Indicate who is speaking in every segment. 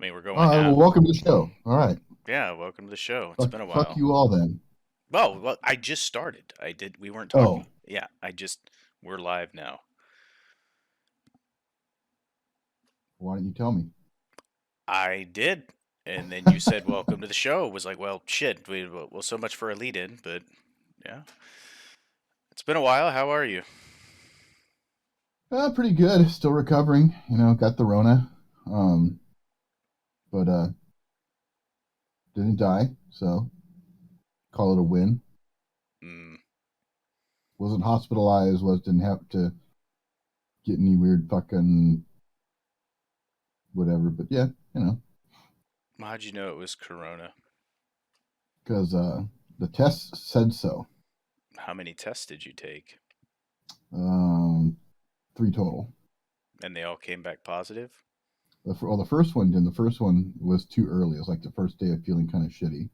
Speaker 1: mean, we're going
Speaker 2: All right. Well,
Speaker 1: now.
Speaker 2: welcome to the show. All right.
Speaker 1: Yeah, welcome to the show. It's
Speaker 2: Fuck,
Speaker 1: been a
Speaker 2: fuck
Speaker 1: while.
Speaker 2: you all then.
Speaker 1: Well, I just started. I did. We weren't
Speaker 2: Oh,
Speaker 1: talking. Yeah, we're live now.
Speaker 2: why don't you tell me?
Speaker 1: I did. And then you said, welcome to the show. It was like, well, shit. Well, so much for a lead in, but yeah. It's been a while. How are you?
Speaker 2: Pretty good. Still recovering. Got the rona. Um, but didn't die, so call it a win.
Speaker 1: Mm,
Speaker 2: Wasn't hospitalized. Didn't have to get any weird fucking whatever. But yeah,
Speaker 1: how'd you know it was Corona?
Speaker 2: because the test said so.
Speaker 1: How many tests did you take?
Speaker 2: Um, three total.
Speaker 1: And they all came back positive?
Speaker 2: The first one didn't. The first one was too early. It was like the first day of feeling kind of shitty.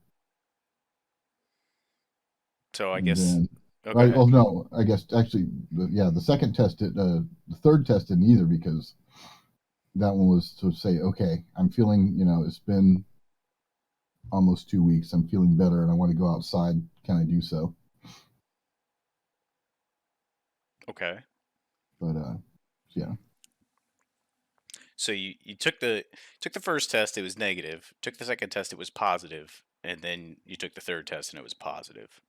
Speaker 1: So I
Speaker 2: And
Speaker 1: guess.
Speaker 2: then,
Speaker 1: Oh, go
Speaker 2: right?
Speaker 1: ahead.
Speaker 2: Oh no, I guess actually, the second test did. The third test didn't either because that one was to say, okay, I'm feeling. It's been almost 2 weeks. I'm feeling better, and I want to go outside. Can I do so?
Speaker 1: Okay.
Speaker 2: But yeah,
Speaker 1: So you took the first test, it was negative. Took the second test, it was positive, and then you took the third test, and it was positive.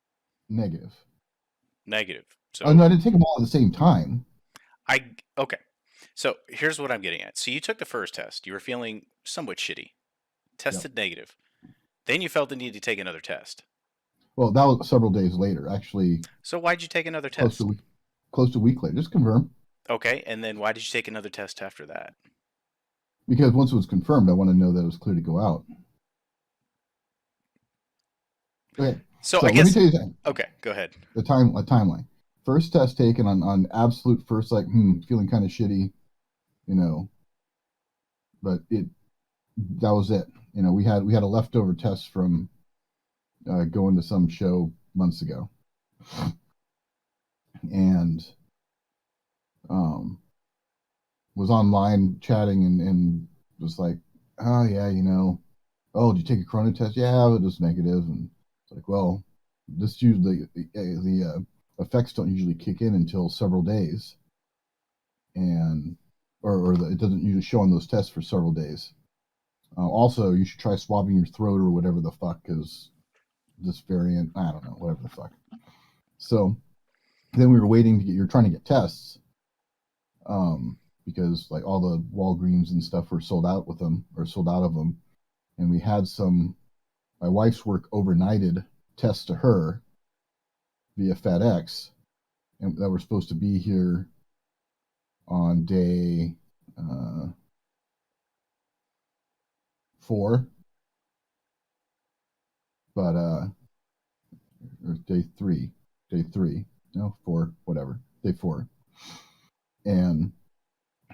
Speaker 2: negative.
Speaker 1: Negative.
Speaker 2: Oh
Speaker 1: So
Speaker 2: no, I didn't take them all at the same time.
Speaker 1: I okay. So here's what I'm getting at. So you took the first test. You were feeling somewhat shitty.
Speaker 2: Yep.
Speaker 1: Tested negative. Then you felt the need to take another test.
Speaker 2: Well, that was several days later. Actually,
Speaker 1: So why'd you take another
Speaker 2: close to
Speaker 1: test?
Speaker 2: close to a week later. Just confirm
Speaker 1: Okay, and then why did you take another test after that?
Speaker 2: because once it was confirmed, I want to know that it was clear to go out. Okay,
Speaker 1: So
Speaker 2: so
Speaker 1: I
Speaker 2: let me
Speaker 1: guess
Speaker 2: tell you
Speaker 1: okay, go ahead.
Speaker 2: the timeline. First test taken on absolute first, like feeling kind of shitty, you know, but it that was it. We had a leftover test from going to some show months ago, and um, was online chatting and was like, oh yeah, oh, did you take a corona test? Yeah, it was negative, and it's like, well, this usually the effects don't usually kick in until several days, and it doesn't usually show on those tests for several days. Also, you should try swabbing your throat or whatever the fuck, because this variant, I don't know, whatever the fuck. So then we were waiting to you're trying to get tests, because like all the Walgreens and stuff were sold out with them or sold out of them. And we had my wife's work overnighted tests to her via FedEx, and that were supposed to be here on day 4, but or day three, no 4, whatever, day 4, and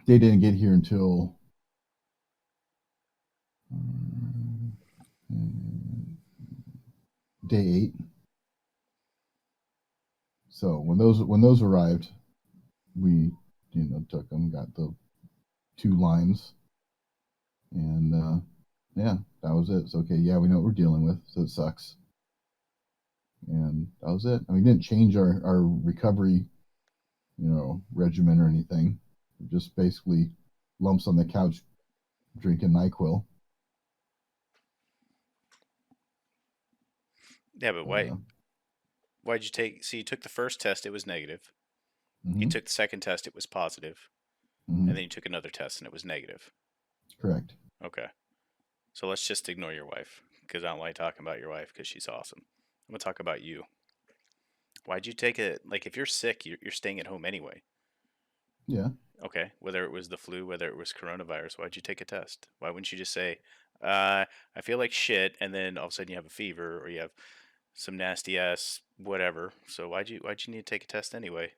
Speaker 2: they didn't get here until day 8. So when those arrived, we took them, got the 2 lines, and yeah, that was it. It's okay. Yeah, we know what we're dealing with, so it sucks. And that was it. I mean, we didn't change our recovery, regimen or anything. Just basically lumps on the couch drinking NyQuil.
Speaker 1: Yeah, but
Speaker 2: But
Speaker 1: why'd you take so you took the first test, it was negative. You
Speaker 2: mm-hmm,
Speaker 1: took the second test, it was positive,
Speaker 2: mm-hmm,
Speaker 1: and then you took another test and it was negative.
Speaker 2: correct.
Speaker 1: Okay. So let's just ignore your wife because I don't like talking about your wife because she's awesome. I'm gonna talk about you. Why'd you take it? Like, if you're sick, you're staying at home anyway.
Speaker 2: Yeah.
Speaker 1: Okay. Whether it was the flu, whether it was coronavirus, why'd you take a test? Why wouldn't you just say, I feel like shit, and then all of a sudden you have a fever or you have some nasty ass whatever. So why'd you need to take a test anyway?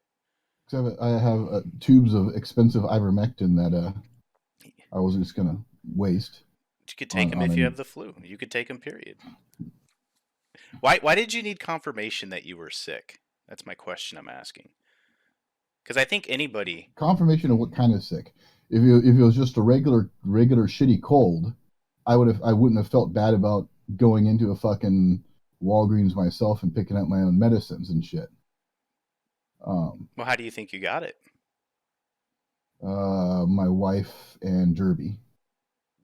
Speaker 2: So I have tubes of expensive ivermectin that I was just gonna waste
Speaker 1: You could take
Speaker 2: on
Speaker 1: them
Speaker 2: on
Speaker 1: if you
Speaker 2: an
Speaker 1: have the flu. You could take them. Period. Why did you need confirmation that you were sick? That's my question I'm asking. Because I think anybody.
Speaker 2: confirmation of what kind of sick. If it was just a regular shitty cold, I wouldn't have felt bad about going into a fucking Walgreens myself and picking up my own medicines and shit.
Speaker 1: Well, how do you think you got it?
Speaker 2: My wife and Derby.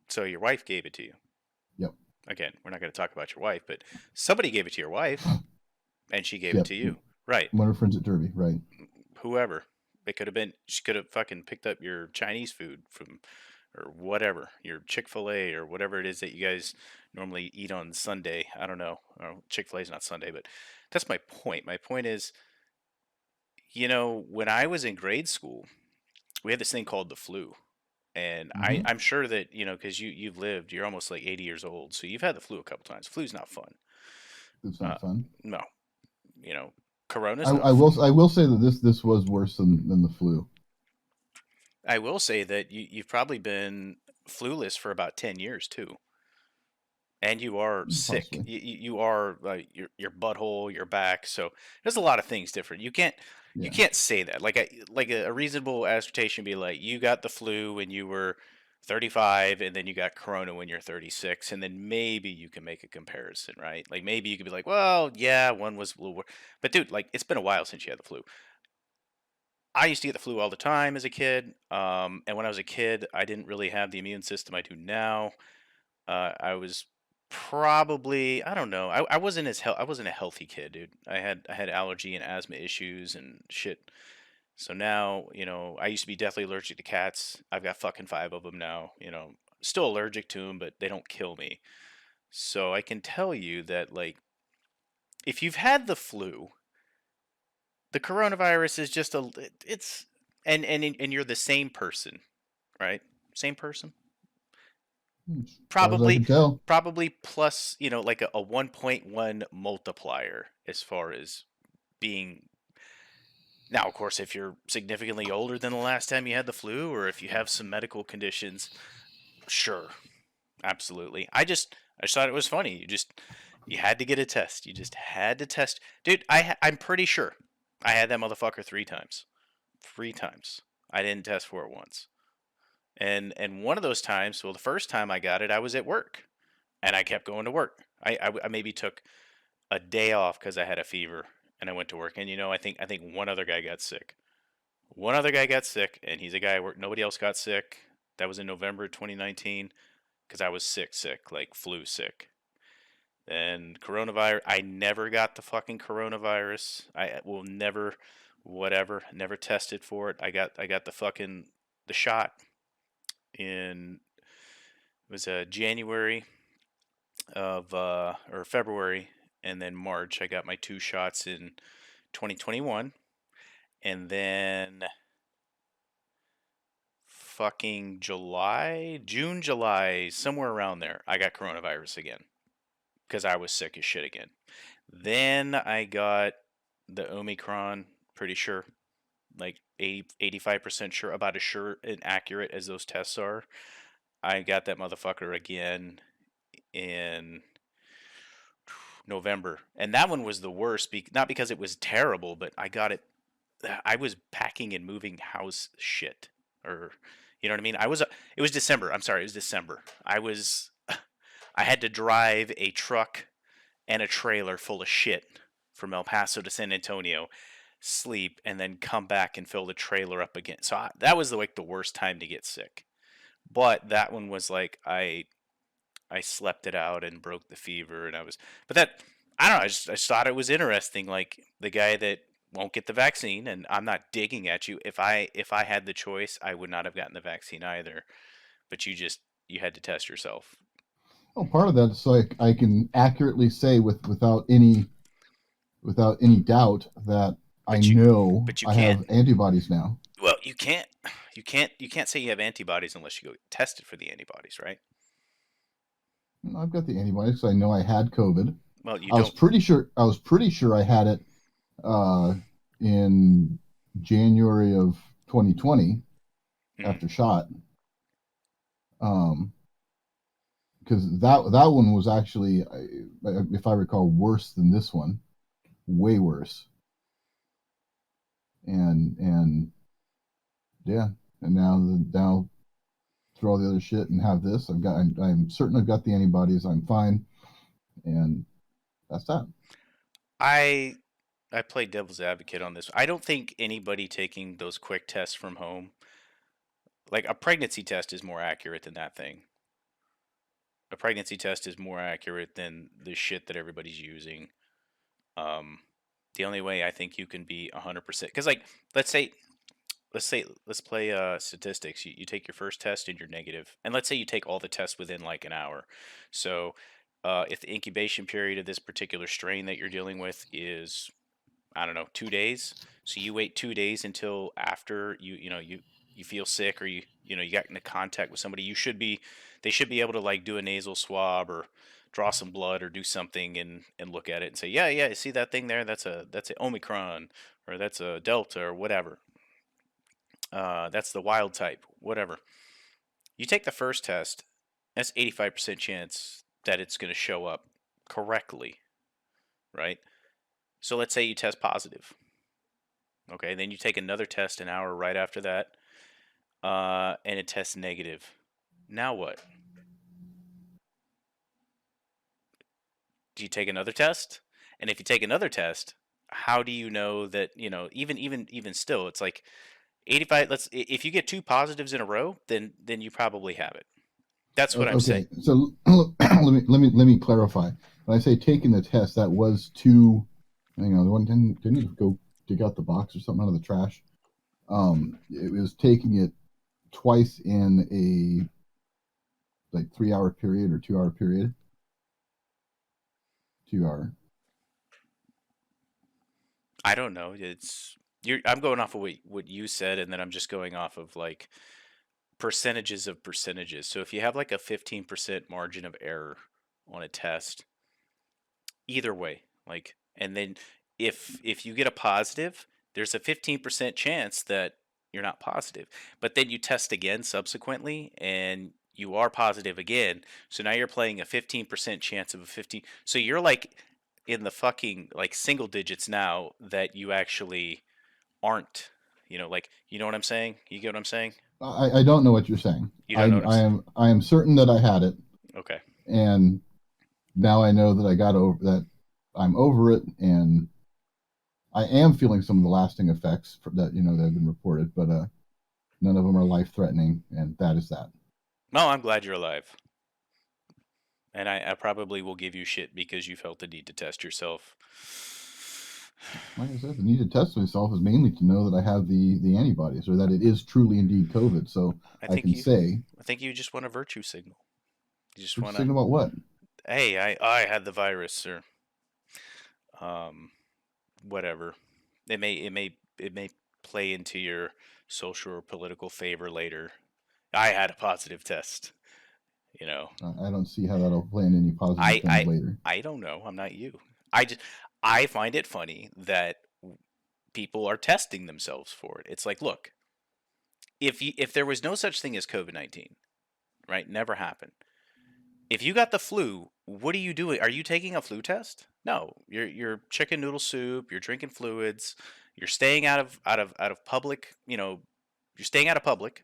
Speaker 1: So your wife gave it to you.
Speaker 2: Yep.
Speaker 1: Again, we're not going to talk about your wife, but somebody gave it to your wife, and she gave it
Speaker 2: Yep.
Speaker 1: to you. Right.
Speaker 2: One of her friends at Derby. Right.
Speaker 1: Whoever. It could have been, she could have fucking picked up your Chinese food from, or whatever, your Chick-fil-A or whatever it is that you guys normally eat on Sunday. I don't know. Chick-fil-A is not Sunday, but that's my point. My point is, when I was in grade school, we had this thing called the flu. And
Speaker 2: Mm-hmm.
Speaker 1: I'm sure that, because you've lived, you're almost like 80 years old. So you've had the flu a couple times. Flu's not fun.
Speaker 2: It's
Speaker 1: Uh,
Speaker 2: not fun.
Speaker 1: no, you know, Corona's not
Speaker 2: I will say that this was worse than the flu.
Speaker 1: I will say that you've probably been flueless for about 10 years too. And you are sick.
Speaker 2: Possibly.
Speaker 1: You are like your butthole, your back. So there's a lot of things different. You
Speaker 2: Yeah.
Speaker 1: can't say that. Like a reasonable assertion would be like you got the flu when you were 35 and then you got corona when you're 36 and then maybe you can make a comparison, right? Like maybe you could be like, "Well, yeah, one was a little worse." But dude, like it's been a while since you had the flu. I used to get the flu all the time as a kid. And when I was a kid, I didn't really have the immune system I do now. I was probably, I don't know. I wasn't I wasn't a healthy kid, dude. I had allergy and asthma issues and shit. So now, I used to be deathly allergic to cats. I've got fucking five of them now. Still allergic to them, but they don't kill me. So I can tell you that, like, if you've had the flu, the coronavirus is just it's and you're the same person, right? Same person.
Speaker 2: As far as I
Speaker 1: Probably
Speaker 2: can tell.
Speaker 1: probably plus, like a 1.1 multiplier as far as being. Now, of course, if you're significantly older than the last time you had the flu or if you have some medical conditions, sure, absolutely. I just thought it was funny. You had to get a test. You just had to test. Dude, I'm pretty sure I had that motherfucker 3 times. 3 times. I didn't test for it once. And one of those times, well, the first time I got it, I was at work, and I kept going to work. I maybe took a day off because I had a fever, and I went to work. And I think one other guy got sick. One other guy got sick, and he's a guy I work. Nobody else got sick. That was in November 2019 because I was sick, like flu sick. And coronavirus, I never got the fucking coronavirus. I will never, whatever, never tested for it. I got the shot in, it was January of or February, and then March. I got my 2 shots in 2021, and then fucking June, July, somewhere around there, I got coronavirus again because I was sick as shit again. Then I got the Omicron, pretty sure, like 85% sure, about as sure and accurate as those tests are. I got that motherfucker again in November, and that one was the worst. Not because it was terrible, but I got it. I was packing and moving house shit, or you know what I mean. It was December. I'm sorry, it was December. I had to drive a truck and a trailer full of shit from El Paso to San Antonio, sleep, and then come back and fill the trailer up again. So that was the worst time to get sick. But that one was like I slept it out and broke the fever, and but that, I don't know. I just thought it was interesting. Like the guy that won't get the vaccine, and I'm not digging at you. If I had the choice, I would not have gotten the vaccine either. But you had to test yourself.
Speaker 2: Well, part of that is like I can accurately say without any doubt that I
Speaker 1: But you
Speaker 2: know
Speaker 1: but you
Speaker 2: I
Speaker 1: can't.
Speaker 2: have antibodies now.
Speaker 1: Well, you can't say you have antibodies unless you go get tested for the antibodies, right?
Speaker 2: I've got the antibodies. So I know I had COVID.
Speaker 1: Well, you don't.
Speaker 2: I was pretty sure I had it uh, in January of 2020
Speaker 1: Mhm.
Speaker 2: after shot. Um, because that one was actually, if I recall, worse than this one, way worse. And yeah, and now through all the other shit and have this. I'm certain I've got the antibodies. I'm fine, and that's that.
Speaker 1: I I play devil's advocate on this. I don't think anybody taking those quick tests from home, like a pregnancy test, is more accurate than that thing. A pregnancy test is more accurate than the shit that everybody's using. Um, the only way I think you can be 100%, because like let's say let's play statistics. You take your first test and you're negative, and let's say you take all the tests within like an hour. So if the incubation period of this particular strain that you're dealing with is, I don't know, 2 days. So you wait 2 days until after you feel sick, or you got into contact with somebody. They should be able to like do a nasal swab or draw some blood or do something and look at it and say, yeah, yeah, you see that thing there? That's a Omicron, or that's a Delta, or whatever. That's the wild type, whatever. You take the first test, that's 85% chance that it's going to show up correctly, right? So let's say you test positive. Okay, then you take another test an hour right after that, and it tests negative. Now what? Do you take another test? And if you take another test, how do you know that, even still, it's like 85. If you get two positives in a row, then you probably have it. That's what I'm saying.
Speaker 2: Okay, so let me clarify. When I say taking the test, that was to, hang on, the one didn't you go dig out the box or something out of the trash? It was taking it twice in a like 3 hour period or 2 hour period. 2 hour.
Speaker 1: I don't know. I'm going off of what you said, and then I'm just going off of like percentages of percentages. So if you have like a 15% margin of error on a test, either way, like, and then if you get a positive, there's a 15% chance that you're not positive. But then you test again subsequently and you are positive again. So now you're playing a 15% chance of a 50. So you're like in the fucking like single digits now that you actually aren't, like, you know what I'm saying? You get what I'm saying?
Speaker 2: I don't know what you're saying.
Speaker 1: You don't
Speaker 2: I
Speaker 1: know what I'm
Speaker 2: I
Speaker 1: saying?
Speaker 2: am certain that I had it,
Speaker 1: Okay.
Speaker 2: and now I know that I got over that. I'm over it, and I am feeling some of the lasting effects that that have been reported, but none of them are life threatening, and that is that.
Speaker 1: Well, I'm glad you're alive. And I probably will give you shit because you felt the need to test yourself.
Speaker 2: Like I said, the need to test myself is mainly to know that I have the antibodies, or that it is truly indeed COVID, so
Speaker 1: I
Speaker 2: I
Speaker 1: think
Speaker 2: can
Speaker 1: you
Speaker 2: say,
Speaker 1: I think you just want a virtue signal. You just
Speaker 2: which
Speaker 1: want to,
Speaker 2: signal about what?
Speaker 1: hey, I had the virus, or um whatever. It may play into your social or political favor later. I had a positive test, you know.
Speaker 2: I don't see how that'll play in any positive
Speaker 1: I
Speaker 2: things
Speaker 1: I
Speaker 2: later.
Speaker 1: I don't know. I'm not you. I find it funny that people are testing themselves for it. It's like, look, if there was no such thing as COVID-19, right? Never happened. If you got the flu, what are you doing? Are you taking a flu test? No, you're chicken noodle soup. You're drinking fluids. You're staying out of public. You're staying out of public.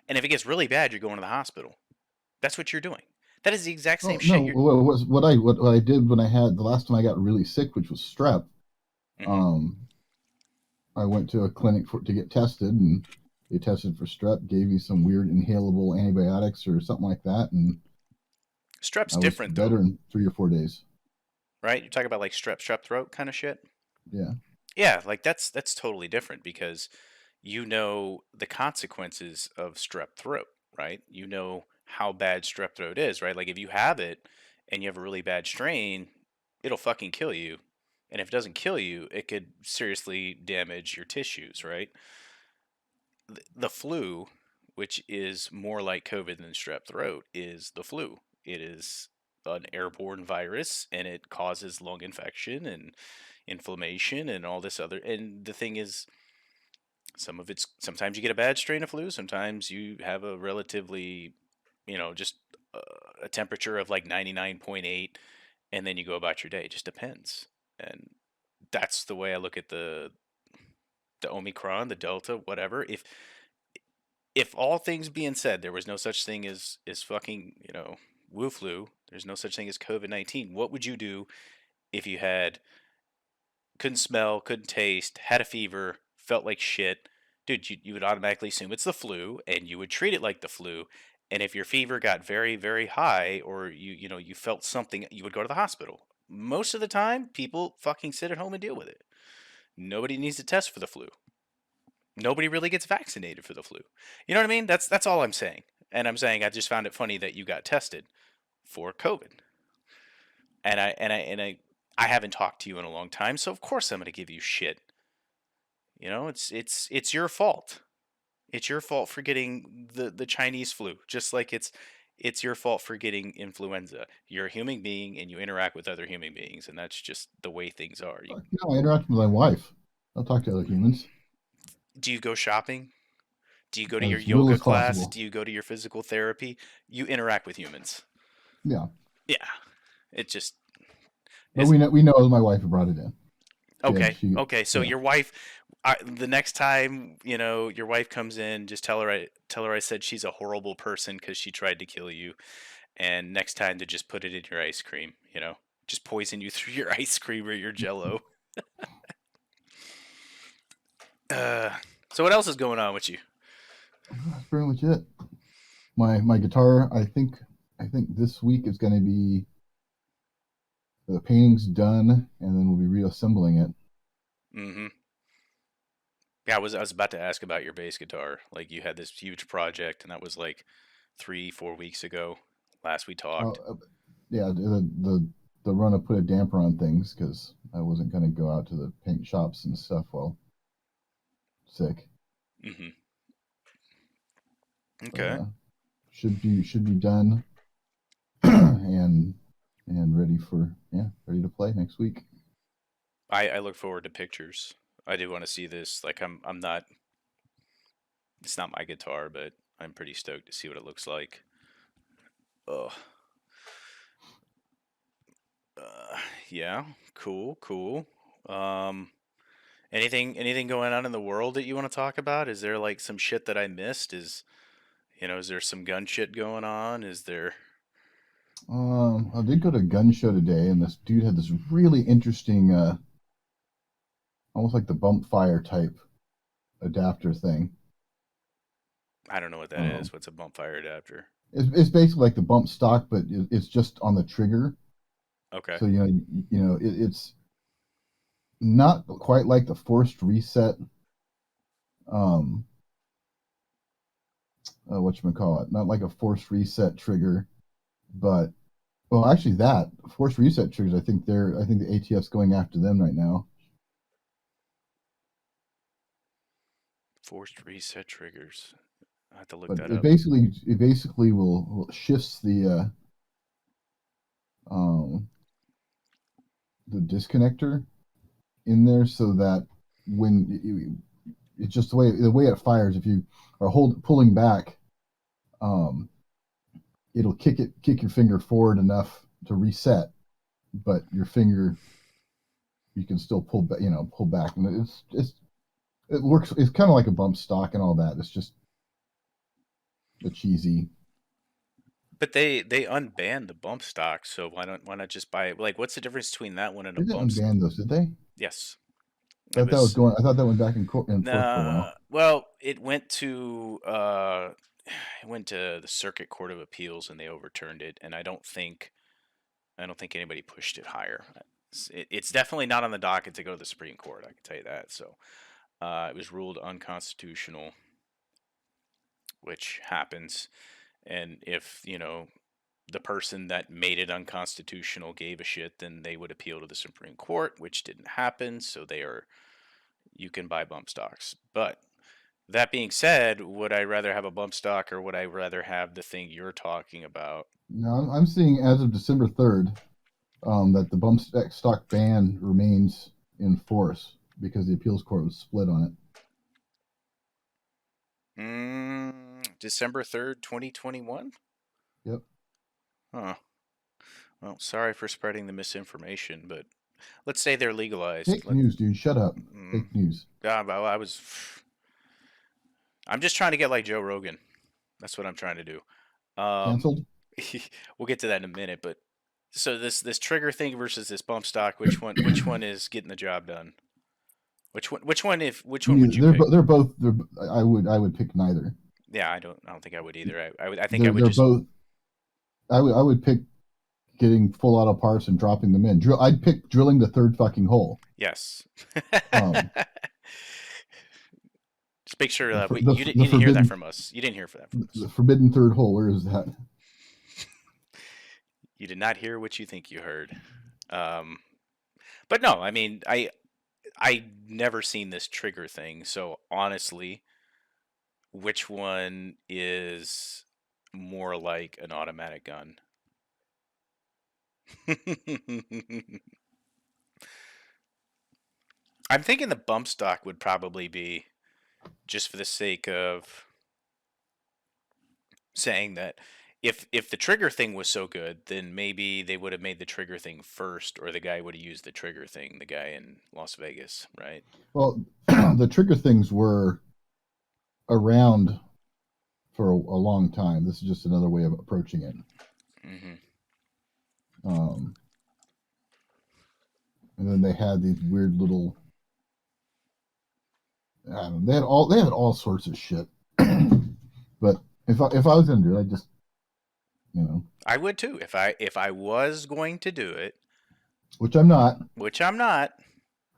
Speaker 1: And if it gets really bad, you're going to the hospital. That's what you're doing. That is the exact same
Speaker 2: Well,
Speaker 1: shit.
Speaker 2: no,
Speaker 1: You're.
Speaker 2: what I did when I had the last time I got really sick, which was strep.
Speaker 1: Mhm.
Speaker 2: Um, I went to a clinic to get tested, and they tested for strep, gave me some weird inhalable antibiotics or something like that, and
Speaker 1: Strep's
Speaker 2: I was
Speaker 1: different though,
Speaker 2: better in 3 or 4 days.
Speaker 1: right? You're talking about like strep throat kind of shit.
Speaker 2: Yeah.
Speaker 1: Yeah, like that's totally different because you know the consequences of strep throat, right? You know how bad strep throat is, right? Like if you have it and you have a really bad strain, it'll fucking kill you. And if it doesn't kill you, it could seriously damage your tissues, right? The flu, which is more like COVID than strep throat, is the flu. It is an airborne virus and it causes lung infection and inflammation and all this other. And the thing is, sometimes you get a bad strain of flu, sometimes you have a relatively, just a temperature of like 99.8, and then you go about your day. It just depends. And that's the way I look at the Omicron, the Delta, whatever. If if all things being said, there was no such thing as fucking Wu flu. There's no such thing as COVID-19. What would you do if you had couldn't smell, couldn't taste, had a fever, felt like shit? Dude, you would automatically assume it's the flu, and you would treat it like the flu. And if your fever got very, very high, or you felt something, you would go to the hospital. Most of the time, people fucking sit at home and deal with it. Nobody needs to test for the flu. Nobody really gets vaccinated for the flu. You know what I mean? That's all I'm saying. And I'm saying I just found it funny that you got tested for COVID. And I haven't talked to you in a long time, so of course I'm going to give you shit. It's your fault. It's your fault for getting the Chinese flu, just like it's your fault for getting influenza. You're a human being and you interact with other human beings, and that's just the way things are.
Speaker 2: No, I interact with my wife. I'll talk to other humans
Speaker 1: Do you go shopping? Do you go to your
Speaker 2: as little
Speaker 1: yoga
Speaker 2: as
Speaker 1: class?
Speaker 2: possible.
Speaker 1: Do you go to your physical therapy? You interact with humans.
Speaker 2: Yeah,
Speaker 1: Yeah. It just
Speaker 2: but
Speaker 1: is
Speaker 2: we know my wife brought it in.
Speaker 1: okay.
Speaker 2: She
Speaker 1: Okay, so
Speaker 2: yeah.
Speaker 1: your wife the next time, your wife comes in, just tell her I said she's a horrible person cuz she tried to kill you, and next time to just put it in your ice cream, Just poison you through your ice cream or your jello. Uh so what else is going on with you?
Speaker 2: That's pretty much it. My guitar. I think this week is going to be the painting's done, and then we'll be reassembling it.
Speaker 1: Mhm. Yeah, I was about to ask about your bass guitar. Like you had this huge project, and that was like 3-4 weeks ago. Last we talked.
Speaker 2: Uh, yeah, the run to put a damper on things because I wasn't going to go out to the paint shops and stuff while sick.
Speaker 1: Hmm.
Speaker 2: But
Speaker 1: Okay.
Speaker 2: should be done and ready for ready to play next week.
Speaker 1: I look forward to pictures. I do want to see this. Like I'm not. It's not my guitar, but I'm pretty stoked to see what it looks like. Oh, uh, yeah. Cool. Cool. Um, anything going on in the world that you want to talk about? Is there like some shit that I missed? Is there some gun shit going on? Is there?
Speaker 2: I did go to a gun show today, and this dude had this really interesting, almost like the bump fire type adapter thing.
Speaker 1: I don't know what that
Speaker 2: Um,
Speaker 1: is. What's a bump fire adapter?
Speaker 2: it's basically like the bump stock, but it's just on the trigger.
Speaker 1: Okay.
Speaker 2: So it's not quite like the forced reset. Um, what you call it? Not like a forced reset trigger, but well, actually, that forced reset triggers. I think the ATF's going after them right now.
Speaker 1: Forced reset triggers. I have to look
Speaker 2: But
Speaker 1: that
Speaker 2: it
Speaker 1: up.
Speaker 2: basically it basically will shifts the disconnector in there so that it's just the way it fires. If you are pulling back, um, it'll kick your finger forward enough to reset, but your finger you can still pull back, and it works. It's kind of like a bump stock and all that. It's just a cheesy.
Speaker 1: But they unbanned the bump stock, so why not just buy it? Like, what's the difference between that one and a
Speaker 2: They didn't
Speaker 1: bump?
Speaker 2: unban those, did they?
Speaker 1: Yes,
Speaker 2: I
Speaker 1: it
Speaker 2: thought that was
Speaker 1: was.
Speaker 2: going. I thought that went back in forth for a while.
Speaker 1: Well, it went to the Circuit Court of Appeals, and they overturned it. And I don't think anybody pushed it higher. It's definitely not on the docket to go to the Supreme Court. I can tell you that. So it was ruled unconstitutional, which happens. And if the person that made it unconstitutional gave a shit, then they would appeal to the Supreme Court, which didn't happen. So you can buy bump stocks. But that being said, would I rather have a bump stock or would I rather have the thing you're talking about?
Speaker 2: Now I'm seeing as of December 3rd that the bump stock ban remains in force because the appeals court was split on it.
Speaker 1: December 3rd, 2021?
Speaker 2: Yep.
Speaker 1: Huh. Well, sorry for spreading the misinformation, but let's say they're legalized.
Speaker 2: Fake news, dude. Shut up.
Speaker 1: Mm,
Speaker 2: Fake news.
Speaker 1: God, well, I'm just trying to get like Joe Rogan. That's what I'm trying to do. Um,
Speaker 2: Canceled?
Speaker 1: we'll get to that in a minute, but so this trigger thing versus this bump stock, which one is getting the job done? Which one would you pick?
Speaker 2: They're both. I would pick neither.
Speaker 1: Yeah, I don't think I would either. I think I
Speaker 2: They're
Speaker 1: would
Speaker 2: they're
Speaker 1: just
Speaker 2: both. I would pick getting full auto parts and dropping them in. I'd pick drilling the third fucking hole.
Speaker 1: yes.
Speaker 2: Um,
Speaker 1: Just make sure
Speaker 2: the
Speaker 1: you
Speaker 2: the
Speaker 1: didn't hear that
Speaker 2: forbidden
Speaker 1: from us. You didn't hear that from us.
Speaker 2: the forbidden third hole. Where is that?
Speaker 1: You did not hear what you think you heard. Um, but no, I mean, I never seen this trigger thing. So honestly, which one is more like an automatic gun? I'm thinking the bump stock would probably be just for the sake of saying that if the trigger thing was so good, then maybe they would have made the trigger thing first, or the guy would have used the trigger thing, the guy in Las Vegas, right?
Speaker 2: Well, the trigger things were around for a long time. This is just another way of approaching it.
Speaker 1: Hmm.
Speaker 2: Um, and then they had these weird little. I don't know, they had all sorts of shit. But if I was gonna do it, I just you know,
Speaker 1: I would too if I was going to do it,
Speaker 2: which I'm not.
Speaker 1: which I'm not.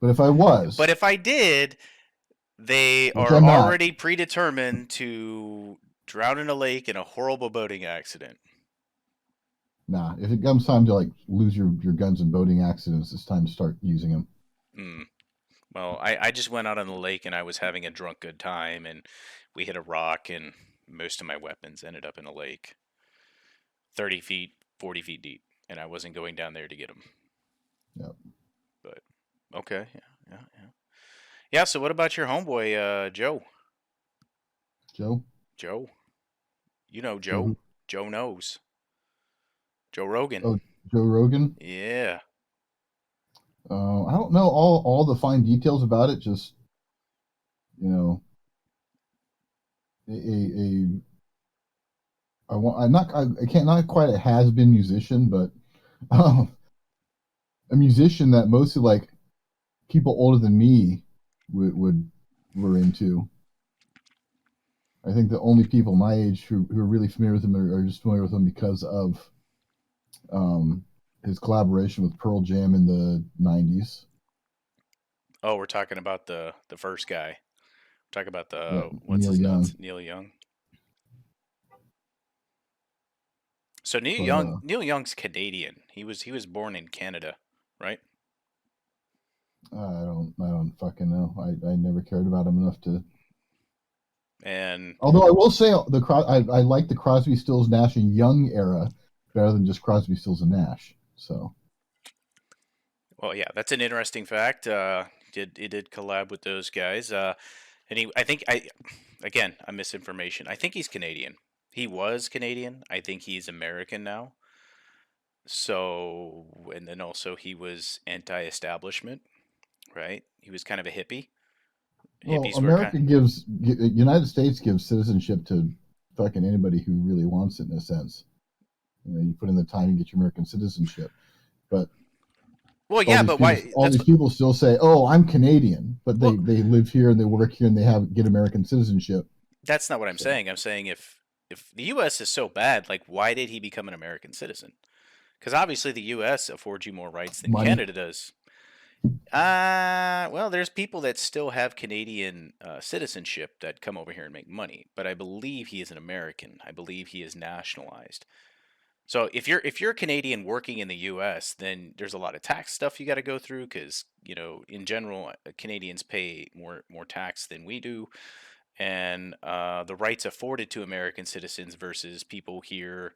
Speaker 2: But if I was,
Speaker 1: But if I did, they
Speaker 2: which
Speaker 1: are
Speaker 2: I'm not,
Speaker 1: already predetermined to drown in a lake in a horrible boating accident.
Speaker 2: nah. If it comes time to like lose your guns in boating accidents, it's time to start using them.
Speaker 1: Hmm. Well, I just went out on the lake and I was having a drunk good time, and we hit a rock, and most of my weapons ended up in a lake, 30 feet, 40 feet deep, and I wasn't going down there to get them.
Speaker 2: Yep.
Speaker 1: But okay, yeah, yeah, yeah. Yeah. So what about your homeboy, Joe?
Speaker 2: Joe,
Speaker 1: Joe, you know
Speaker 2: Joe,
Speaker 1: Joe. Joe knows. Joe Rogan.
Speaker 2: oh, Joe Rogan.
Speaker 1: Yeah.
Speaker 2: I don't know all the fine details about it. Just you know, a I want. I can't not quite a has been musician, but um, a musician that mostly like people older than me would were into. I think the only people my age who are really familiar with him are just familiar with him because of um, his collaboration with Pearl Jam in the '90s.
Speaker 1: Oh, we're talking about the first guy. We're talking about
Speaker 2: Yeah,
Speaker 1: the what's
Speaker 2: Neil
Speaker 1: his
Speaker 2: Young.
Speaker 1: nuts, Neil Young. So Neil
Speaker 2: But
Speaker 1: Young, Neil Young's Canadian. He was born in Canada, right?
Speaker 2: I don't fucking know. I never cared about him enough to.
Speaker 1: And
Speaker 2: Although I will say I like the Crosby, Stills, Nash and Young era better than just Crosby, Stills and Nash. So
Speaker 1: well, yeah, that's an interesting fact. Did collab with those guys. And I think again, I'm misinformation. I think he's Canadian. He was Canadian. I think he's American now. So, and then also he was anti-establishment, right? He was kind of a hippie.
Speaker 2: well,
Speaker 1: Hippies were kind.
Speaker 2: United States gives citizenship to fucking anybody who really wants it in a sense. You put in the time and get your American citizenship. But
Speaker 1: Well,
Speaker 2: all
Speaker 1: yeah,
Speaker 2: these
Speaker 1: but
Speaker 2: people,
Speaker 1: why?
Speaker 2: all these people still say, "Oh, I'm Canadian," but they
Speaker 1: Well,
Speaker 2: they live here and they work here and they get American citizenship.
Speaker 1: that's not what I'm
Speaker 2: So
Speaker 1: saying. I'm saying if the U.S. is so bad, like why did he become an American citizen? Because obviously the U.S. affords you more rights than
Speaker 2: money.
Speaker 1: Canada does. Well, there's people that still have Canadian citizenship that come over here and make money, but I believe he is an American. I believe he is nationalized. So if you're a Canadian working in the U.S., then there's a lot of tax stuff you got to go through because in general Canadians pay more tax than we do, and the rights afforded to American citizens versus people here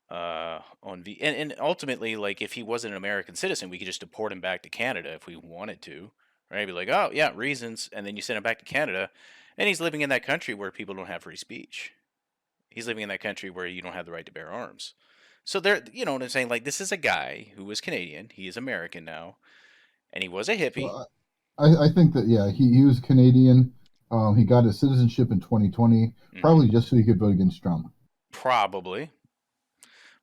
Speaker 1: on and ultimately, like if he wasn't an American citizen, we could just deport him back to Canada if we wanted to, right? Be like, oh yeah, reasons, and then you send him back to Canada, and he's living in that country where people don't have free speech. He's living in that country where you don't have the right to bear arms. So there, you know what I'm saying? Like this is a guy who was Canadian. He is American now, and he was a hippie.
Speaker 2: Well, I think that yeah, he was Canadian. He got his citizenship in 2020,
Speaker 1: Hmm.
Speaker 2: probably just so he could vote against Trump.
Speaker 1: Probably,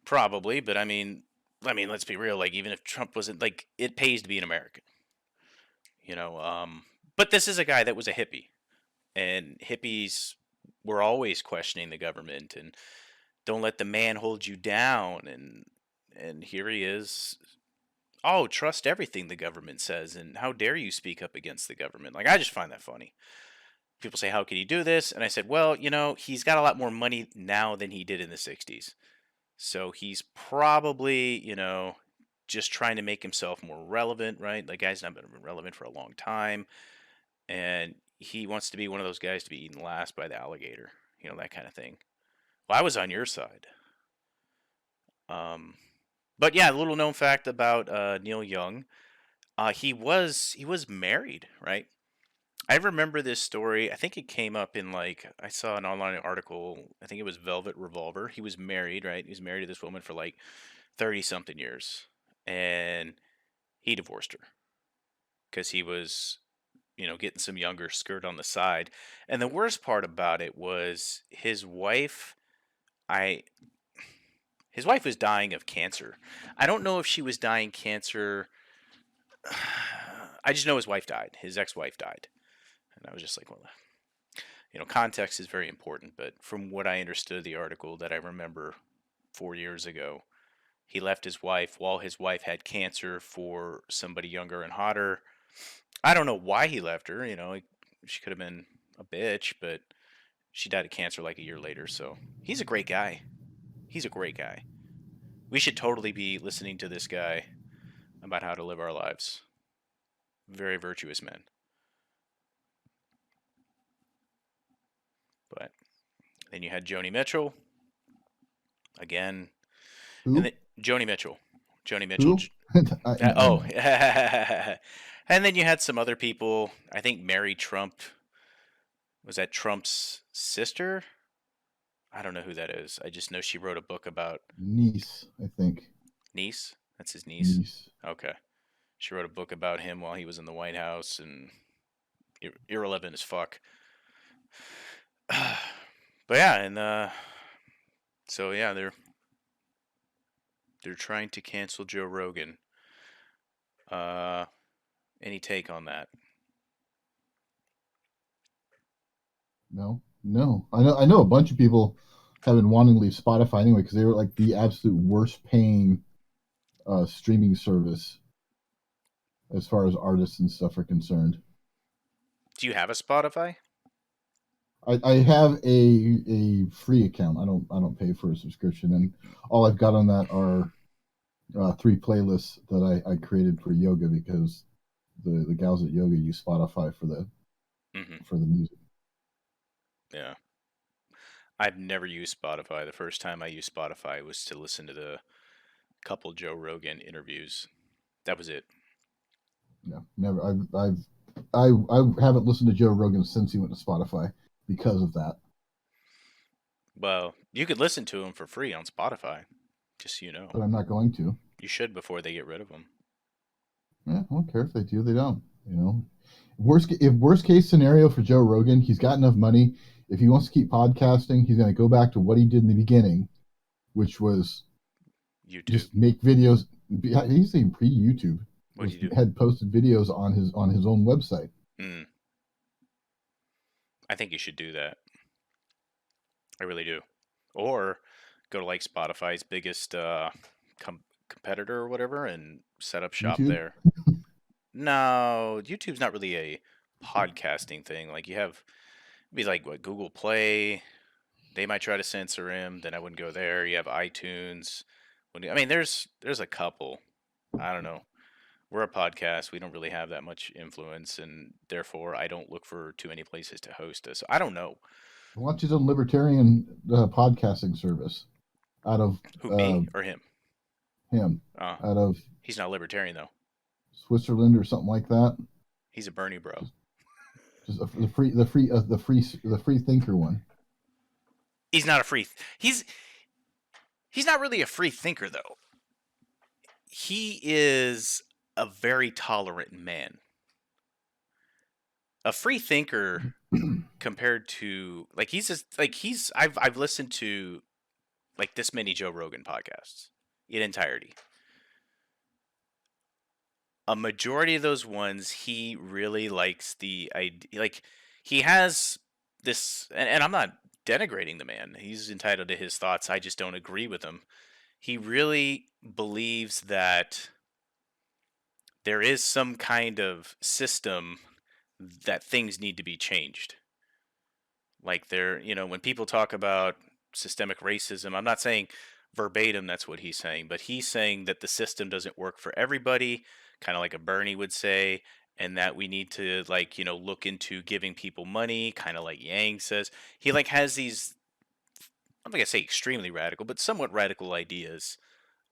Speaker 1: probably, but I mean, let's be real. Like, even if Trump wasn't like, it pays to be an American, you know. But this is a guy that was a hippie, and hippies were always questioning the government and don't let the man hold you down. And here he is. Oh, trust everything the government says, and how dare you speak up against the government? Like, I just find that funny. People say, how could he do this? And I said, well, he's got a lot more money now than he did in the 60s. So he's probably, just trying to make himself more relevant, right? Like, guy's not been relevant for a long time. And he wants to be one of those guys to be eaten last by the alligator, that kind of thing. Well, I was on your side. Um, but yeah, a little known fact about Neil Young. He was married, right? I remember this story. I think it came up in, like, I saw an online article. I think it was Velvet Revolver. He was married, right? He was married to this woman for like 30 something years, and he divorced her because he was, getting some younger skirt on the side. And the worst part about it was I his wife was dying of cancer. I don't know if she was dying cancer. I just know his wife died. His ex-wife died. And I was just like, well, context is very important. But from what I understood of the article that I remember 4 years ago, he left his wife while his wife had cancer for somebody younger and hotter. I don't know why he left her. She could have been a bitch, but she died of cancer like a year later. So he's a great guy. He's a great guy. We should totally be listening to this guy about how to live our lives. Very virtuous man. But then you had Joni Mitchell again, and
Speaker 2: Who?
Speaker 1: then Joni Mitchell, Joni Mitchell.
Speaker 2: Who? I
Speaker 1: Oh,
Speaker 2: know.
Speaker 1: and then you had some other people. I think Mary Trump, was that Trump's sister? I don't know who that is. I just know she wrote a book about
Speaker 2: Niece, I think.
Speaker 1: niece. That's his niece.
Speaker 2: Niece.
Speaker 1: Okay, she wrote a book about him while he was in the White House, and irrelevant as fuck. But yeah, and so yeah, they're trying to cancel Joe Rogan. Uh, any take on that?
Speaker 2: No, no. I know a bunch of people have been wanting to leave Spotify anyway because they were like the absolute worst paying streaming service as far as artists and stuff are concerned.
Speaker 1: Do you have a Spotify?
Speaker 2: I have a free account. I don't pay for a subscription, and all I've got on that are three playlists that I created for yoga because the gals at yoga use Spotify
Speaker 1: Mm-hmm.
Speaker 2: for the music.
Speaker 1: Yeah. I've never used Spotify. The first time I used Spotify was to listen to the couple Joe Rogan interviews. That was it.
Speaker 2: Yeah, never. I haven't listened to Joe Rogan since he went to Spotify because of that.
Speaker 1: Well, you could listen to them for free on Spotify, just so you know.
Speaker 2: But I'm not going to.
Speaker 1: You should before they get rid of them.
Speaker 2: Yeah, I don't care if they do. They don't. Worst case scenario for Joe Rogan, he's got enough money. If he wants to keep podcasting, he's going to go back to what he did in the beginning, which was
Speaker 1: YouTube.
Speaker 2: just make videos. He's saying pre YouTube
Speaker 1: What do
Speaker 2: was
Speaker 1: you do?
Speaker 2: had posted videos on his own website.
Speaker 1: Mm, I think you should do that. I really do. Or go to like Spotify's biggest competitor or whatever and set up shop
Speaker 2: YouTube.
Speaker 1: there. No, YouTube's not really a podcasting thing. Like, you have, it'd be like, what, Google Play. They might try to censor him. Then I wouldn't go there. You have iTunes. I mean, there's a couple. I don't know. We're a podcast. We don't really have that much influence, and therefore I don't look for too many places to host us. I don't know.
Speaker 2: Launch his own libertarian podcasting service out of
Speaker 1: Who,
Speaker 2: uh,
Speaker 1: me or him?
Speaker 2: him,
Speaker 1: Uh,
Speaker 2: out of
Speaker 1: he's not libertarian though.
Speaker 2: Switzerland or something like that.
Speaker 1: He's a Bernie bro.
Speaker 2: Just the free thinker one.
Speaker 1: He's not a free. He's not really a free thinker though. He is a very tolerant man. a free thinker compared to like he's just like I've listened to like this many Joe Rogan podcasts in entirety. A majority of those ones he really likes the idea, like he has this, and I'm not denigrating the man, he's entitled to his thoughts, I just don't agree with him. He really believes that there is some kind of system that things need to be changed. Like when people talk about systemic racism, I'm not saying verbatim that's what he's saying, but he's saying that the system doesn't work for everybody, kind of like a Bernie would say, and that we need to look into giving people money, kind of like Yang says. He like has these, I'm not gonna say extremely radical, but somewhat radical ideas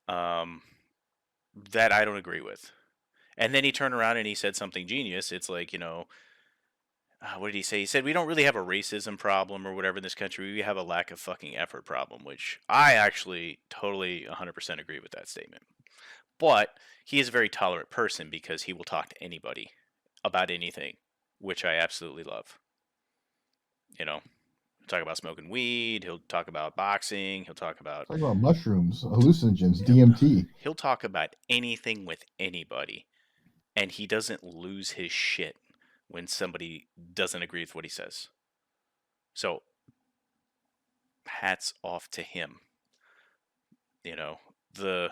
Speaker 1: um, that I don't agree with. And then he turned around and he said something genius. It's like, what did he say? He said we don't really have a racism problem or whatever in this country. We have a lack of fucking effort problem, which I actually totally 100% agree with that statement. But he is a very tolerant person because he will talk to anybody about anything, which I absolutely love. You know, he'll talk about smoking weed. He'll talk about boxing. He'll talk about
Speaker 2: Talk about mushrooms, hallucinogens,
Speaker 1: he'll,
Speaker 2: DMT.
Speaker 1: he'll talk about anything with anybody, and he doesn't lose his shit when somebody doesn't agree with what he says. So hats off to him. You know, the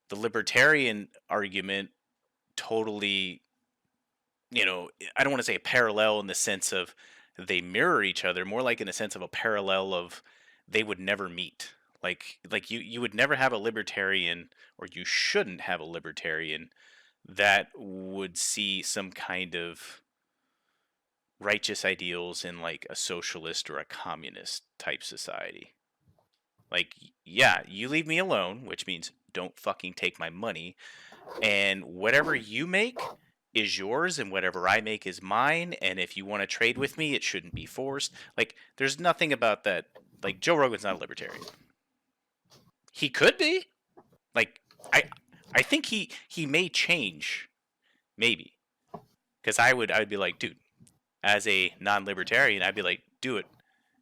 Speaker 1: the libertarian argument totally, I don't want to say a parallel in the sense of they mirror each other, more like in the sense of a parallel of they would never meet. Like you would never have a libertarian, or you shouldn't have a libertarian that would see some kind of righteous ideals in like a socialist or a communist type society. Like, yeah, you leave me alone, which means don't fucking take my money, and whatever you make is yours, and whatever I make is mine, and if you want to trade with me, it shouldn't be forced. Like, there's nothing about that. Like, Joe Rogan's not a libertarian. He could be. Like, I I think he may change, maybe. Because I would be like, dude, as a non-libertarian, I'd be like, do it,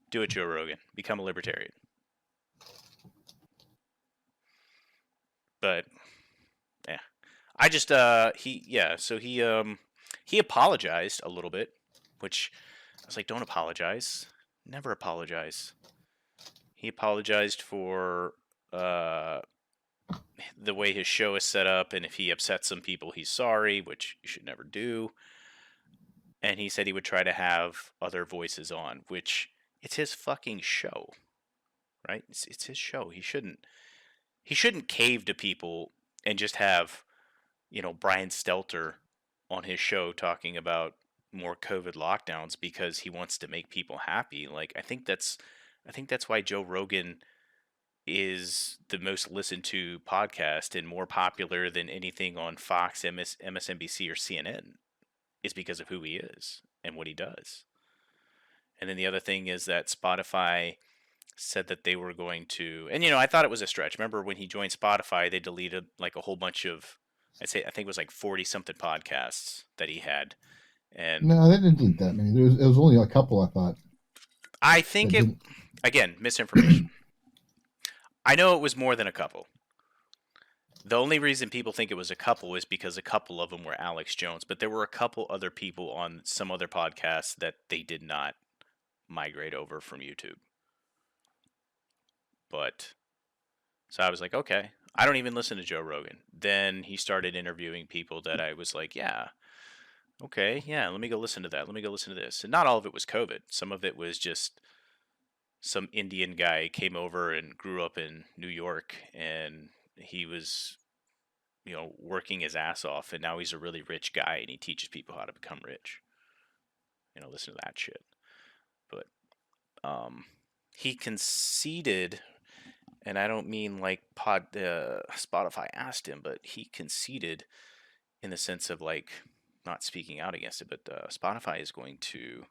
Speaker 1: Joe Rogan, become a libertarian. But yeah, I just so he apologized a little bit, which I was like, don't apologize, never apologize. He apologized for uh the way his show is set up, and if he upsets some people, he's sorry, which you should never do. And he said he would try to have other voices on, which it's his fucking show, right? It's his show. He shouldn't cave to people and just have Brian Stelter on his show talking about more COVID lockdowns because he wants to make people happy. Like I think that's why Joe Rogan is the most listened to podcast and more popular than anything on Fox, MSNBC, or CNN, is because of who he is and what he does. And then the other thing is that Spotify said that they were going to, and I thought it was a stretch. Remember when he joined Spotify, they deleted like a whole bunch of, I think it was like 40 something podcasts that he had. And
Speaker 2: No, they didn't delete that many. It was only a couple, I thought,
Speaker 1: I think
Speaker 2: that
Speaker 1: it,
Speaker 2: didn't.
Speaker 1: again, misinformation. I know it was more than a couple. The only reason people think it was a couple is because a couple of them were Alex Jones, but there were a couple other people on some other podcasts that they did not migrate over from YouTube. But so I was like, okay, I don't even listen to Joe Rogan. Then he started interviewing people that I was like, yeah, okay, yeah, let me go listen to that. Let me go listen to this. And not all of it was COVID. Some of it was just some Indian guy came over and grew up in New York, and he was, working his ass off, and now he's a really rich guy and he teaches people how to become rich. Listen to that shit. But um he conceded, and I don't mean like Spotify asked him, but he conceded in the sense of like not speaking out against it, but Spotify is going to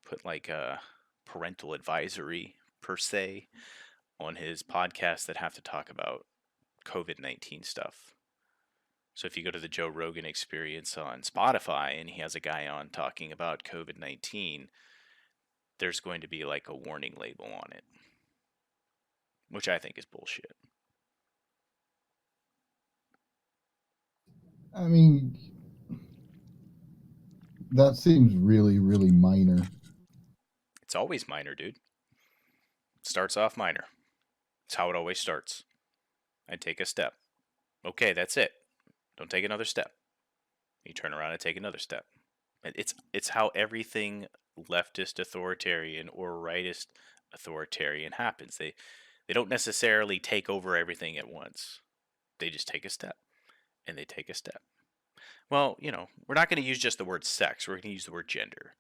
Speaker 1: put like a parental advisory per se on his podcasts that have to talk about COVID-19 stuff. So if you go to the Joe Rogan Experience on Spotify and he has a guy on talking about COVID-19, there's going to be like a warning label on it, which I think is bullshit.
Speaker 2: I mean, that seems really, really minor.
Speaker 1: It's always minor, dude. It starts off minor. It's how it always starts. I take a step. Okay, that's it. Don't take another step. You turn around and take another step. It's how everything leftist authoritarian or rightist authoritarian happens. They don't necessarily take over everything at once. They just take a step and they take a step. Well, we're not going to use just the word sex. We're going to use the word gender.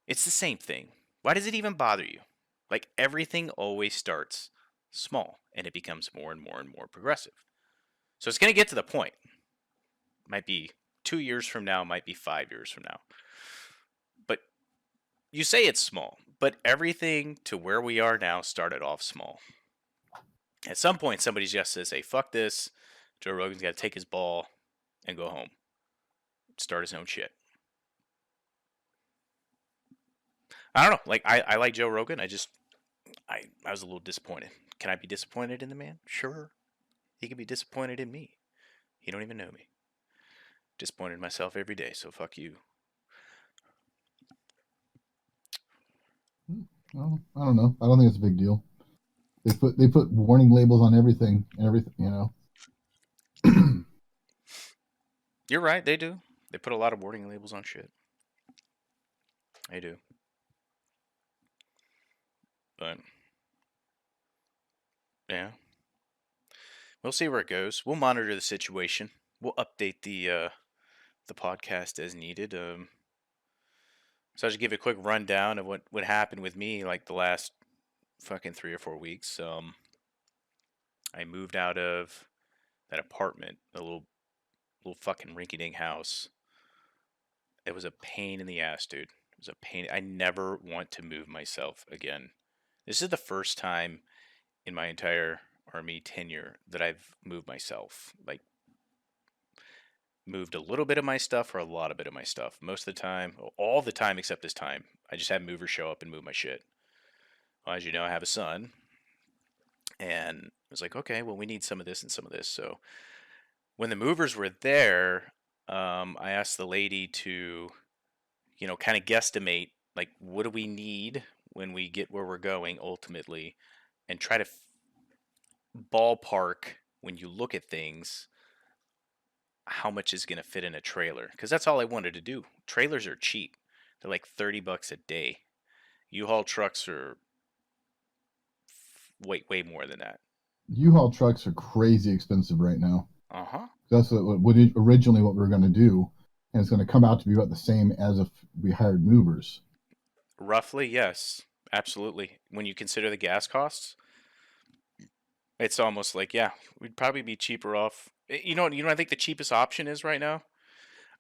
Speaker 1: It's the same thing. Why does it even bother you? Like everything always starts small and it becomes more and more and more progressive. So it's going to get to the point. Might be 2 years from now, might be 5 years from now. But you say it's small, but everything to where we are now started off small. At some point, somebody's just to say, fuck this. Joe Rogan's got to take his ball and go home. Start his own shit. I don't know. Like, I like Joe Rogan. I was a little disappointed. Can I be disappointed in the man? Sure. He can be disappointed in me. He don't even know me. Disappointed in myself every day, so fuck you.
Speaker 2: Well, I don't know. I don't think it's a big deal. They put warning labels on everything and everything.
Speaker 1: You're right, they do. They put a lot of warning labels on shit. They do. But yeah. We'll see where it goes. We'll monitor the situation. We'll update the podcast as needed. So I'll just give you a quick rundown of what happened with me like the last fucking 3 or 4 weeks. I moved out of that apartment, a little fucking rinky-dink house. It was a pain in the ass, dude. It was a pain. I never want to move myself again. This is the first time in my entire Army tenure that I've moved myself. Like, moved a little bit of my stuff or a lot of bit of my stuff. Most of the time, all the time except this time, I just had movers show up and move my shit. Well, as you know, I have a son. And I was like, okay, well, we need some of this and some of this. So when the movers were there, I asked the lady to, kind of guesstimate, like, what do we need when we get where we're going ultimately, and try to ballpark when you look at things how much is going to fit in a trailer, because that's all I wanted to do. Trailers are cheap. They're like $30 a day. U-Haul trucks are way more than that.
Speaker 2: U-Haul trucks are crazy expensive right now.
Speaker 1: Uh-huh.
Speaker 2: That's originally what we were going to do, and it's going to come out to be about the same as if we hired movers.
Speaker 1: Roughly, yes. Absolutely. When you consider the gas costs, it's almost like, yeah, we'd probably be cheaper off. You know what I think the cheapest option is right now?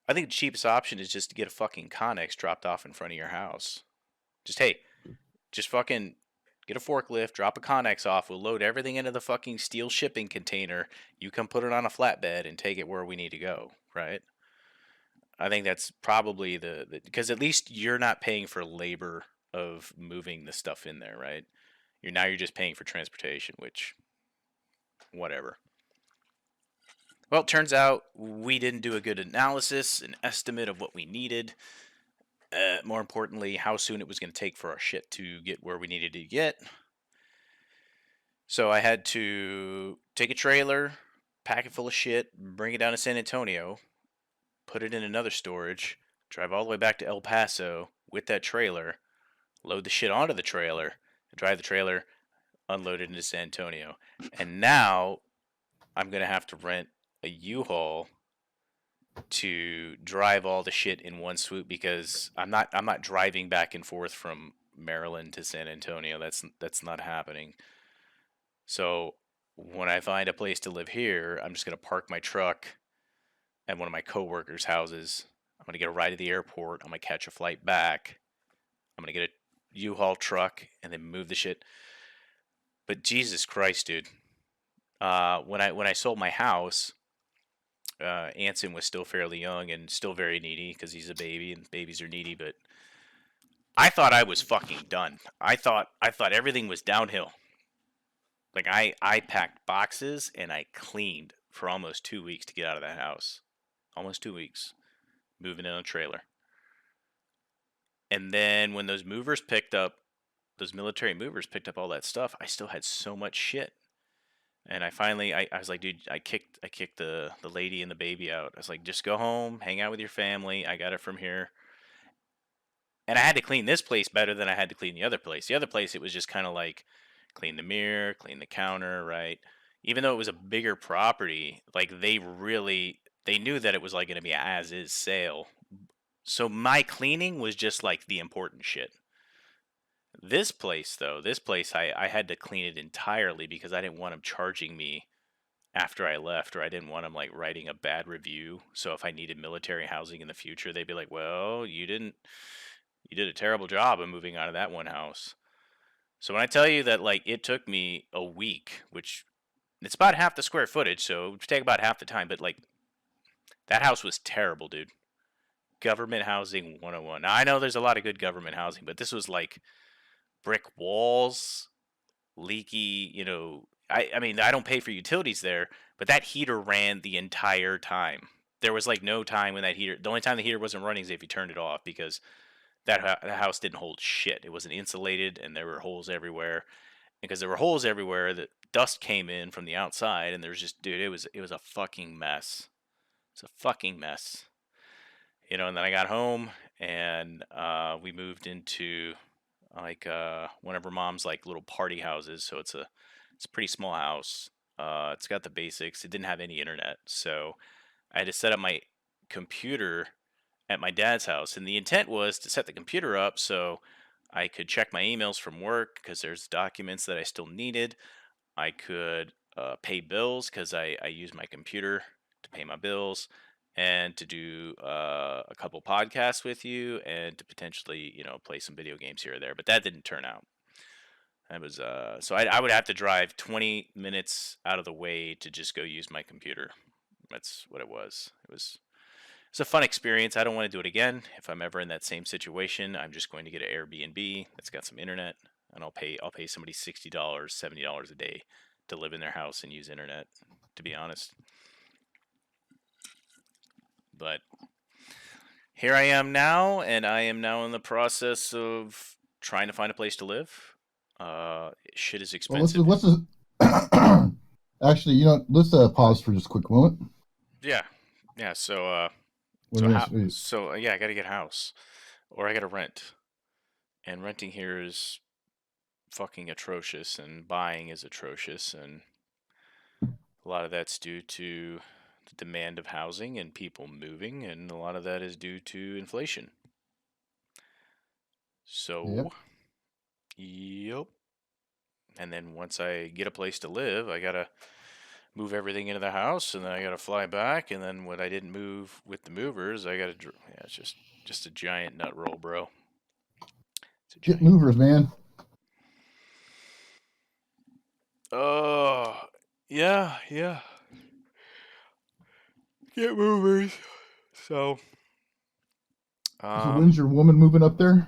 Speaker 1: I think the cheapest option is just to get a fucking Connex dropped off in front of your house. Just fucking get a forklift, drop a Connex off. We'll load everything into the fucking steel shipping container. You come put it on a flatbed and take it where we need to go, right? I think that's probably because at least you're not paying for labor of moving the stuff in there, right? You're just paying for transportation, which whatever. Well, it turns out we didn't do a good analysis, an estimate of what we needed. More importantly, how soon it was going to take for our shit to get where we needed to get. So I had to take a trailer, pack it full of shit, bring it down to San Antonio, put it in another storage, drive all the way back to El Paso with that trailer, load the shit onto the trailer, drive the trailer, unload it into San Antonio. And now I'm going to have to rent a U-Haul to drive all the shit in one swoop, because I'm not driving back and forth from Maryland to San Antonio. That's not happening. So when I find a place to live here, I'm just going to park my truck at one of my coworkers' houses. I'm going to get a ride to the airport. I'm going to catch a flight back. I'm going to get a U-Haul truck and then move the shit. But Jesus Christ, dude. When I sold my house, Anson was still fairly young and still very needy because he's a baby and babies are needy. But I thought I was fucking done. I thought everything was downhill. Like I packed boxes and I cleaned for almost 2 weeks to get out of that house. Almost 2 weeks, moving in a trailer. And then when those military movers picked up all that stuff, I still had so much shit. And I was like, dude, I kicked the lady and the baby out. I was like, just go home, hang out with your family. I got it from here. And I had to clean this place better than I had to clean the other place. The other place, it was just kind of like clean the mirror, clean the counter, right? Even though it was a bigger property, like they knew that it was like going to be as is sale. So my cleaning was just like the important shit. This place, I had to clean it entirely because I didn't want them charging me after I left, or I didn't want them like writing a bad review. So if I needed military housing in the future, they'd be like, "Well, you did a terrible job of moving out of that one house." So when I tell you that like it took me a week, which it's about half the square footage, so it would take about half the time, but like that house was terrible, dude. Government housing 101. Now I know there's a lot of good government housing, but this was like brick walls, leaky, I mean, I don't pay for utilities there, but that heater ran the entire time. There was like no time when the only time the heater wasn't running is if you turned it off because the house didn't hold shit. It wasn't insulated and there were holes everywhere. And because there were holes everywhere, the dust came in from the outside and there was just, dude, it was a fucking mess. It's a fucking mess. And then I got home and we moved into like one of her mom's like little party houses. So it's a pretty small house. It's got the basics. It didn't have any internet, so I had to set up my computer at my dad's house, and the intent was to set the computer up so I could check my emails from work because there's documents that I still needed. I could pay bills because I use my computer to pay my bills and to do a couple podcasts with you and to potentially, play some video games here or there. But that didn't turn out. That was so I would have to drive 20 minutes out of the way to just go use my computer. That's what it was. It's a fun experience. I don't want to do it again. If I'm ever in that same situation, I'm just going to get an Airbnb that's got some internet, and I'll pay somebody $60, $70 a day to live in their house and use internet. To be honest, but here I am now, and I am now in the process of trying to find a place to live. Shit is
Speaker 2: Well,
Speaker 1: expensive.
Speaker 2: actually, let's pause for just a quick moment.
Speaker 1: Yeah, yeah. So,
Speaker 2: What are we
Speaker 1: yeah, I got to get a house, or I got to rent, and renting here is fucking atrocious, and buying is atrocious, and a lot of that's due to the demand of housing and people moving, and a lot of that is due to inflation.
Speaker 2: Yep.
Speaker 1: So, yep. And then once I get a place to live, I gotta move everything into the house, and then I gotta fly back, and then what I didn't move with the movers, I gotta. Yeah, it's just a giant nut roll, bro. It's a
Speaker 2: Get
Speaker 1: giant.
Speaker 2: movers, man.
Speaker 1: Oh, yeah, yeah. Get movers. So,
Speaker 2: So
Speaker 1: um,
Speaker 2: when's your woman moving up there?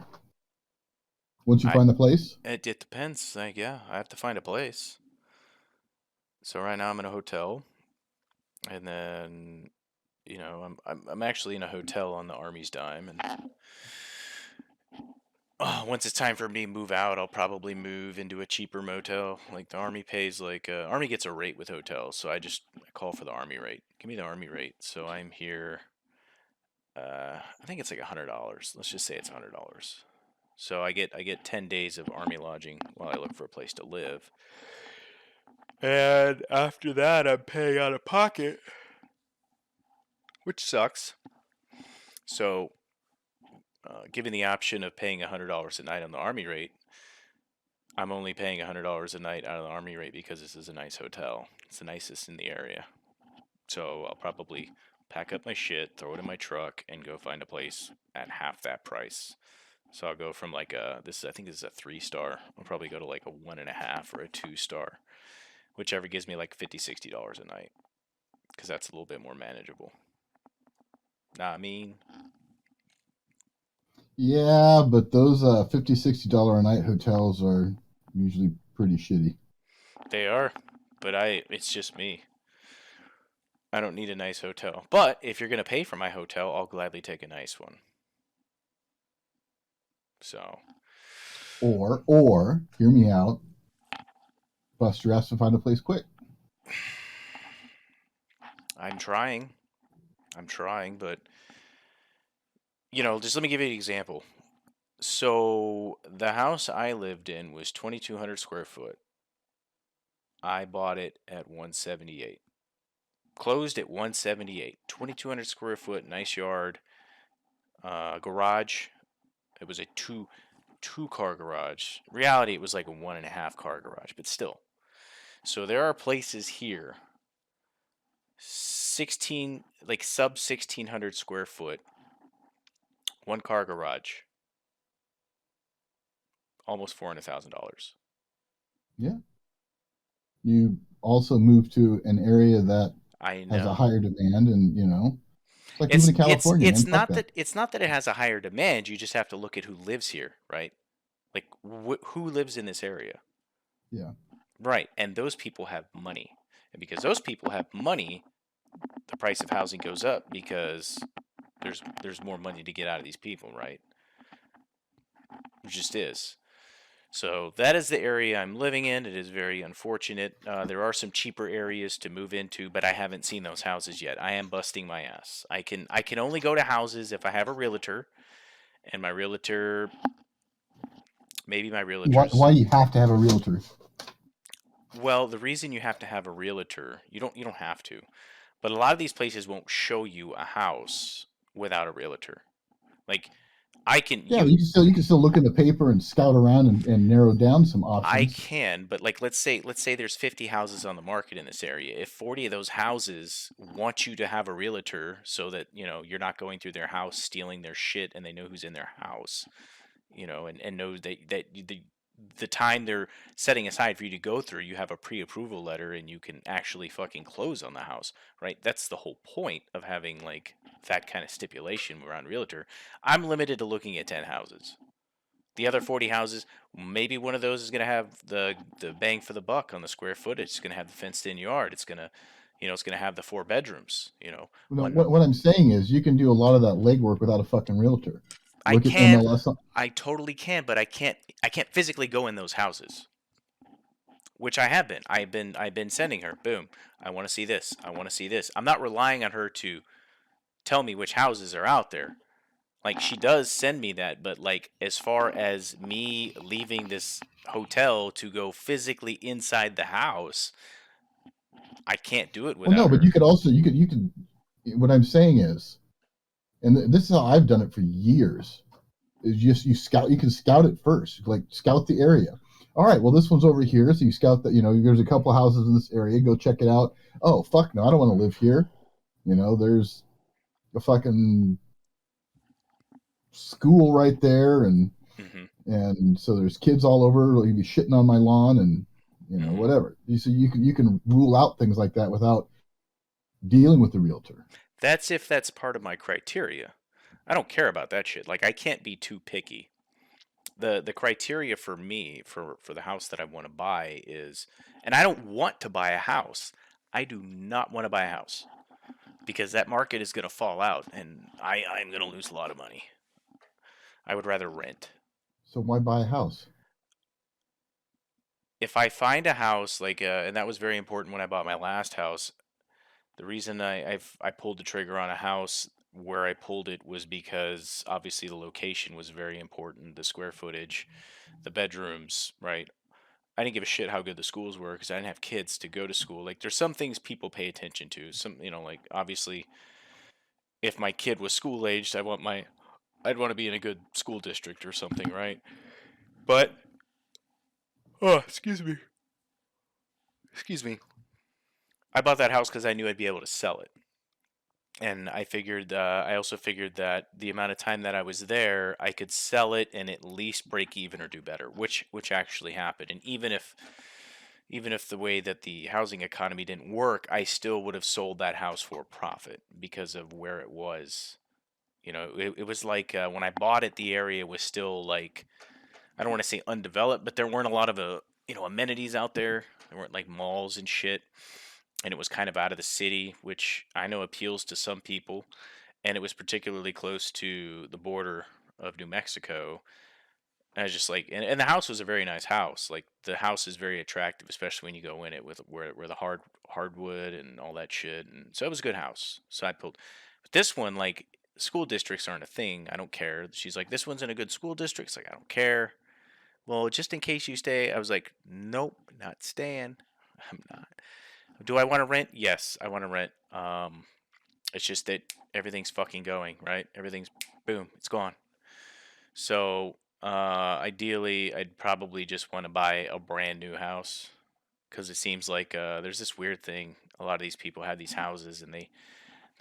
Speaker 2: Once you
Speaker 1: I
Speaker 2: find the place?
Speaker 1: it depends. Like, yeah, I have to find a place. So right now I'm in a hotel, and then I'm actually in a hotel on the Army's dime, and once it's time for me to move out, I'll probably move into a cheaper motel. Like the Army pays like Army gets a rate with hotels, so I call for the Army rate. Give me the Army rate. So I'm here. I think it's like $100. Let's just say it's $100. So I get 10 days of Army lodging while I look for a place to live. And after that, I'm paying out of pocket, which sucks. So, given the option of paying $100 a night on the Army rate, I'm only paying $100 a night out of the Army rate because this is a nice hotel. It's the nicest in the area. So I'll probably pack up my shit, throw it in my truck, and go find a place at half that price. So I'll go from like I think this is a 3-star. I'll probably go to like a 1.5 or a 2-star, whichever gives me like $50, $60 a night. because that's a little bit more manageable. Nah, I mean,
Speaker 2: Yeah, but those $50, $60 a night hotels are usually pretty shitty.
Speaker 1: they are, but it's just me. I don't need a nice hotel. But if you're going to pay for my hotel, I'll gladly take a nice one. So,
Speaker 2: Or hear me out, bust your ass and find a place quick.
Speaker 1: I'm trying. I'm trying, but just let me give you an example. So, the house I lived in was 2,200 square foot. I bought it at 178. Closed at 178. 2,200 square foot, nice yard, garage. It was a two car garage. Reality, it was like a 1.5 car garage, but still. So there are places here, 16 like sub 1,600 square foot, one car garage, almost $400,000.
Speaker 2: Yeah. You also move to an area that
Speaker 1: I
Speaker 2: has a
Speaker 1: know.
Speaker 2: higher demand, and it's like moving to California, man. Fuck that.
Speaker 1: It's not that it has a higher demand. You just have to look at who lives here, right? Like who lives in this area,
Speaker 2: Yeah.
Speaker 1: right? And those people have money, and because those people have money, the price of housing goes up because there's more money to get out of these people, right? It just is. So that is the area I'm living in. It is very unfortunate. There are some cheaper areas to move into, but I haven't seen those houses yet. I am busting my ass. I can only go to houses if I have a realtor, and my realtor, maybe my
Speaker 2: Why
Speaker 1: realtor's.
Speaker 2: you have to have a realtor?
Speaker 1: Well, the reason you have to have a realtor, you don't have to, but a lot of these places won't show you a house without a realtor. Like I can
Speaker 2: Yeah,
Speaker 1: you
Speaker 2: but you can still look in the paper and scout around and narrow down some
Speaker 1: I
Speaker 2: options.
Speaker 1: can, but like let's say there's 50 houses on the market in this area. If 40 of those houses want you to have a realtor so that, you're not going through their house stealing their shit and they know who's in their house, and know the time they're setting aside for you to go through, you have a pre-approval letter and you can actually fucking close on the house, right? That's the whole point of having like that kind of stipulation around realtor. I'm limited to looking at 10 houses. The other 40 houses, maybe one of those is going to have the bang for the buck on the square footage. It's going to have the fenced in yard. It's going to have the 4 bedrooms. One.
Speaker 2: What I'm saying is, you can do a lot of that legwork without a fucking realtor.
Speaker 1: I
Speaker 2: Look at
Speaker 1: can,
Speaker 2: MLS.
Speaker 1: I totally can, but I can't physically go in those houses, which I have been. I've been sending her. Boom. I want to see this. I want to see this. I'm not relying on her to tell me which houses are out there. Like she does send me that, but like as far as me leaving this hotel to go physically inside the house, I can't do it
Speaker 2: Well,
Speaker 1: without
Speaker 2: no, but
Speaker 1: her.
Speaker 2: you could. What I'm saying is, and this is how I've done it for years. Is just you scout. You can scout it first, like scout the area. All right, well, this one's over here, so you scout that. There's a couple houses in this area. Go check it out. Oh, fuck no, I don't want to live here. There's a fucking school right there, and
Speaker 1: Hmm.
Speaker 2: and so there's kids all over. You'd be shitting on my lawn, and
Speaker 1: Hmm.
Speaker 2: whatever. So you can rule out things like that without dealing with the realtor.
Speaker 1: That's if that's part of my criteria. I don't care about that shit. Like I can't be too picky. The criteria for me for the house that I want to buy is, and I don't want to buy a house. I do not want to buy a house because that market is going to fall out and I'm going to lose a lot of money. I would rather rent.
Speaker 2: So why buy a house?
Speaker 1: If I find a house and that was very important when I bought my last house. The reason I pulled the trigger on a house where I pulled it was because obviously the location was very important, the square footage, the bedrooms, right? I didn't give a shit how good the schools were because I didn't have kids to go to school. Like there's some things people pay attention to. Some, like obviously if my kid was school aged, I'd want to be in a good school district or something, right? But oh, excuse me. I bought that house because I knew I'd be able to sell it. And I also figured that the amount of time that I was there, I could sell it and at least break even or do better, which actually happened. And even if even if the way that the housing economy didn't work, I still would have sold that house for profit because of where it was. It was like when I bought it, the area was still like, I don't want to say undeveloped, but there weren't a lot of amenities out there. There weren't like malls and shit, and it was kind of out of the city, which I know appeals to some people. And it was particularly close to the border of New Mexico. And I was just like, and the house was a very nice house. Like the house is very attractive, especially when you go in it with where the hardwood and all that shit. And so it was a good house. So I pulled. But this one, like, school districts aren't a thing. I don't care. She's like, this one's in a good school district. It's like, I don't care. Well, just in case you stay, I was like, nope, not staying. I'm not. Do I want to rent? Yes, I want to rent. It's just that everything's fucking going, right? Everything's boom, it's gone. So, ideally, I'd probably just want to buy a brand new house because it seems like there's this weird thing. A lot of these people have these houses and they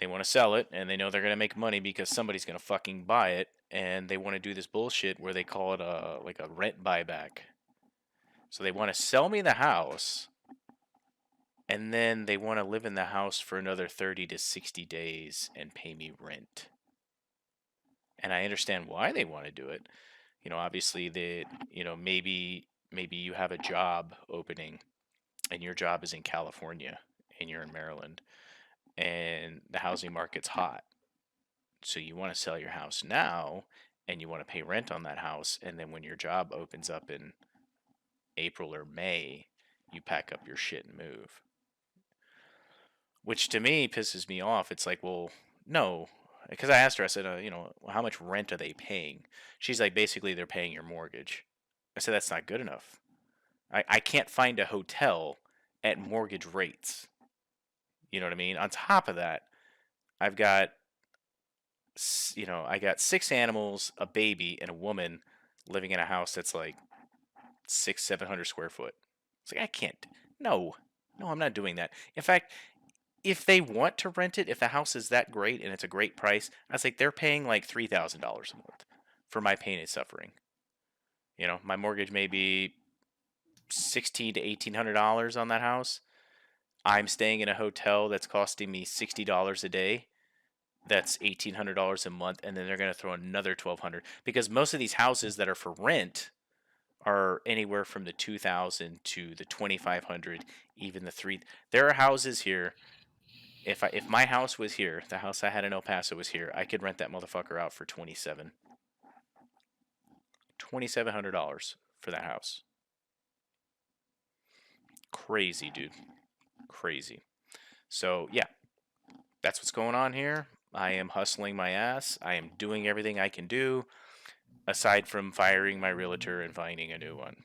Speaker 1: want to sell it and they know they're gonna make money because somebody's gonna fucking buy it, and they want to do this bullshit where they call it a like a rent buyback. So they want to sell me the house, and then they want to live in the house for another 30 to 60 days and pay me rent. And I understand why they want to do it. Obviously maybe you have a job opening and your job is in California and you're in Maryland and the housing market's hot. So you want to sell your house now and you want to pay rent on that house, and then when your job opens up in April or May, you pack up your shit and move. Which to me pisses me off. It's like, well, no, because I asked her. I said, how much rent are they paying? She's like, basically, they're paying your mortgage. I said, that's not good enough. I can't find a hotel at mortgage rates. You know what I mean? On top of that, I've got, I got 6 animals, a baby, and a woman living in a house that's like 700 square foot. It's like, I can't. No, no, I'm not doing that. In fact, if they want to rent it, if the house is that great and it's a great price, I was like, they're paying like $3,000 a month for my pain and suffering. My mortgage may be $1,600 to $1,800 on that house. I'm staying in a hotel that's costing me $60 a day. That's $1,800 a month, and then they're going to throw another $1,200 because most of these houses that are for rent are anywhere from the 2,000 to the 2,500, even the three. There are houses here. If my house was here, the house I had in El Paso was here, I could rent that motherfucker out for $2,700 for that house. Crazy, dude. Crazy. So yeah, that's what's going on here. I am hustling my ass. I am doing everything I can do, aside from firing my realtor and finding a new one,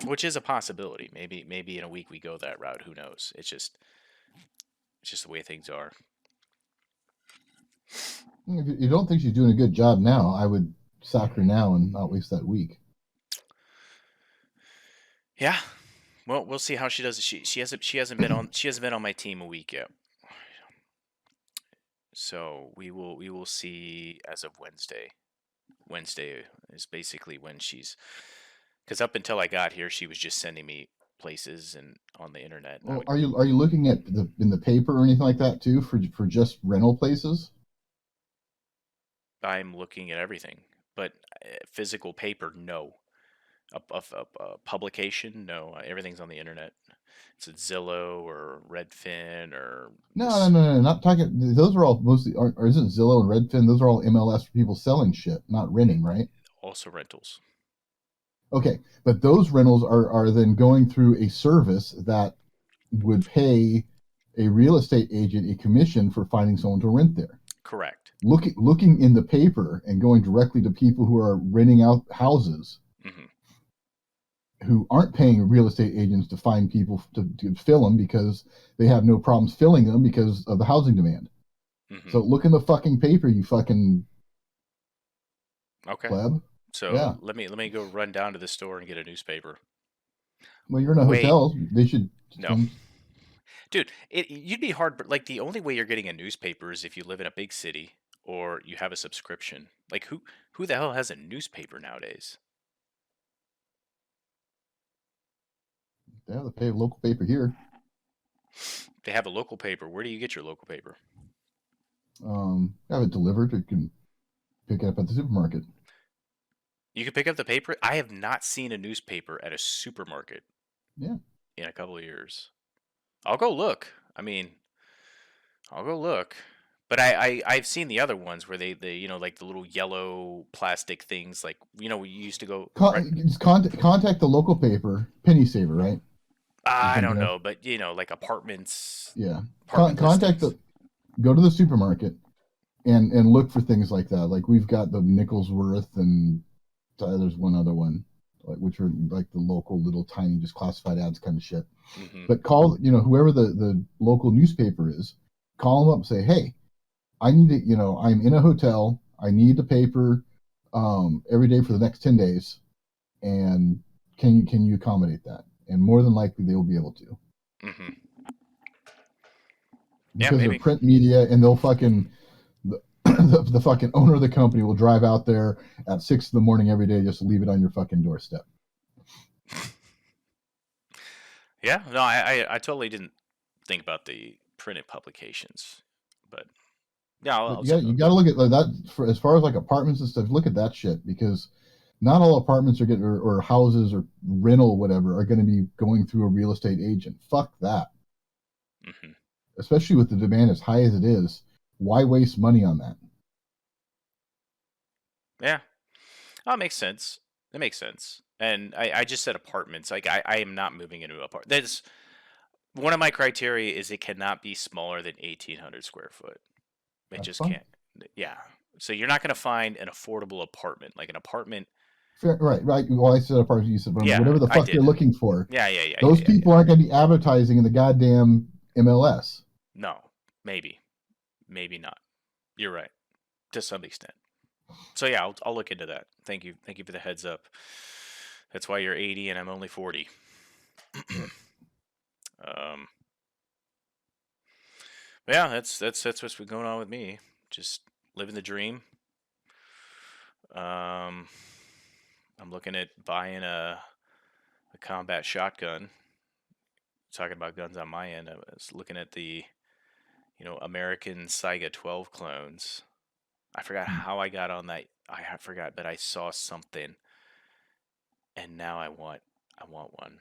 Speaker 1: which is a possibility. Maybe in a week we go that route. Who knows? It's just the way things are.
Speaker 2: If you don't think she's doing a good job now, I would sack her now and not waste that week.
Speaker 1: Yeah. Well, we'll see how she does. She hasn't been on my team a week yet. So we will see as of Wednesday. Wednesday is basically when because up until I got here, she was just sending me places and on the internet, and I
Speaker 2: Well,
Speaker 1: would.
Speaker 2: are you looking at in the paper or anything like that too for just rental places?
Speaker 1: I'm looking at everything, but physical paper, no. A publication, no. Everything's on the internet. It's at Zillow or Redfin or
Speaker 2: No, no,
Speaker 1: this.
Speaker 2: no, no, not talking. Those are all mostly, or isn't Zillow and Redfin? Those are all MLS for people selling shit, not renting, right?
Speaker 1: Also rentals.
Speaker 2: Okay, but those rentals are then going through a service that would pay a real estate agent a commission for finding someone to rent there.
Speaker 1: Correct.
Speaker 2: Looking in the paper and going directly to people who are renting out houses
Speaker 1: Hmm.
Speaker 2: who aren't paying real estate agents to find people to fill them because they have no problems filling them because of the housing demand.
Speaker 1: Hmm.
Speaker 2: So look in the fucking paper, you fucking
Speaker 1: Okay.
Speaker 2: pleb.
Speaker 1: So
Speaker 2: Yeah.
Speaker 1: let me go run down to the store and get a newspaper.
Speaker 2: Well, you're in a
Speaker 1: Wait,
Speaker 2: hotel. They should
Speaker 1: no,
Speaker 2: send.
Speaker 1: dude. You'd be hard, but like the only way you're getting a newspaper is if you live in a big city or you have a subscription. Like who the hell has a newspaper nowadays?
Speaker 2: They have the local paper here.
Speaker 1: They have a local paper. Where do you get your local paper?
Speaker 2: Have it delivered. You can pick it up at the supermarket.
Speaker 1: You can pick up the paper. I have not seen a newspaper at a supermarket
Speaker 2: Yeah.
Speaker 1: in a couple of years. I'll go look. I mean, I'll go look. But I've seen the other ones where they like the little yellow plastic things, like we used to go right.
Speaker 2: Just contact the local paper, Penny Saver, right? You're
Speaker 1: I don't
Speaker 2: thinking of?
Speaker 1: know, but like apartments,
Speaker 2: Yeah.
Speaker 1: apartment
Speaker 2: Contact
Speaker 1: listings.
Speaker 2: the. Go to the supermarket and look for things like that. Like we've got the Nicholsworth and there's one other one, like which are like the local little tiny just classified ads kind of shit.
Speaker 1: Hmm.
Speaker 2: But call whoever the local newspaper is, call them up and say, hey, I need to I'm in a hotel. I need the paper every day for the next 10 days, and can you accommodate that? And more than likely they will be able to,
Speaker 1: Hmm. Yeah,
Speaker 2: because they're
Speaker 1: maybe.
Speaker 2: print media and they'll fucking the fucking owner of the company will drive out there at 6 in the morning every day just to leave it on your fucking doorstep.
Speaker 1: Yeah, no, I totally didn't think about the printed publications, but yeah, I'll,
Speaker 2: But
Speaker 1: I'll take a
Speaker 2: you
Speaker 1: look.
Speaker 2: got to look at that for as far as like apartments and stuff. Look at that shit, because not all apartments are getting or houses or rental whatever are going to be going through a real estate agent. Fuck that.
Speaker 1: Hmm.
Speaker 2: Especially with the demand as high as it is. Why waste money on that?
Speaker 1: Yeah, that makes sense. That makes sense. And I just said apartments. Like I am not moving into an apartment. That's one of my criteria is it cannot be smaller than 1,800 square foot. It
Speaker 2: That's
Speaker 1: just
Speaker 2: fine.
Speaker 1: can't. Yeah. So you're not going to find an affordable apartment, like an apartment.
Speaker 2: Fair, right, right. Well, I said apartment. You said
Speaker 1: Yeah,
Speaker 2: whatever the
Speaker 1: I
Speaker 2: fuck they're
Speaker 1: did.
Speaker 2: looking for.
Speaker 1: Yeah, yeah, yeah, yeah,
Speaker 2: Those
Speaker 1: yeah,
Speaker 2: people
Speaker 1: yeah.
Speaker 2: aren't going to be advertising in the goddamn MLS.
Speaker 1: No, maybe, maybe not. You're right to some extent. So yeah, I'll look into that. Thank you for the heads up. That's why you're 80 and I'm only 40.
Speaker 2: Yep.
Speaker 1: um, yeah, that's what's been going on with me. Just living the dream. Um, I'm looking at buying a combat shotgun. Talking about guns on my end, I was looking at the American Saiga 12 clones. I forgot how I got on that. I forgot, but I saw something, and now I want one.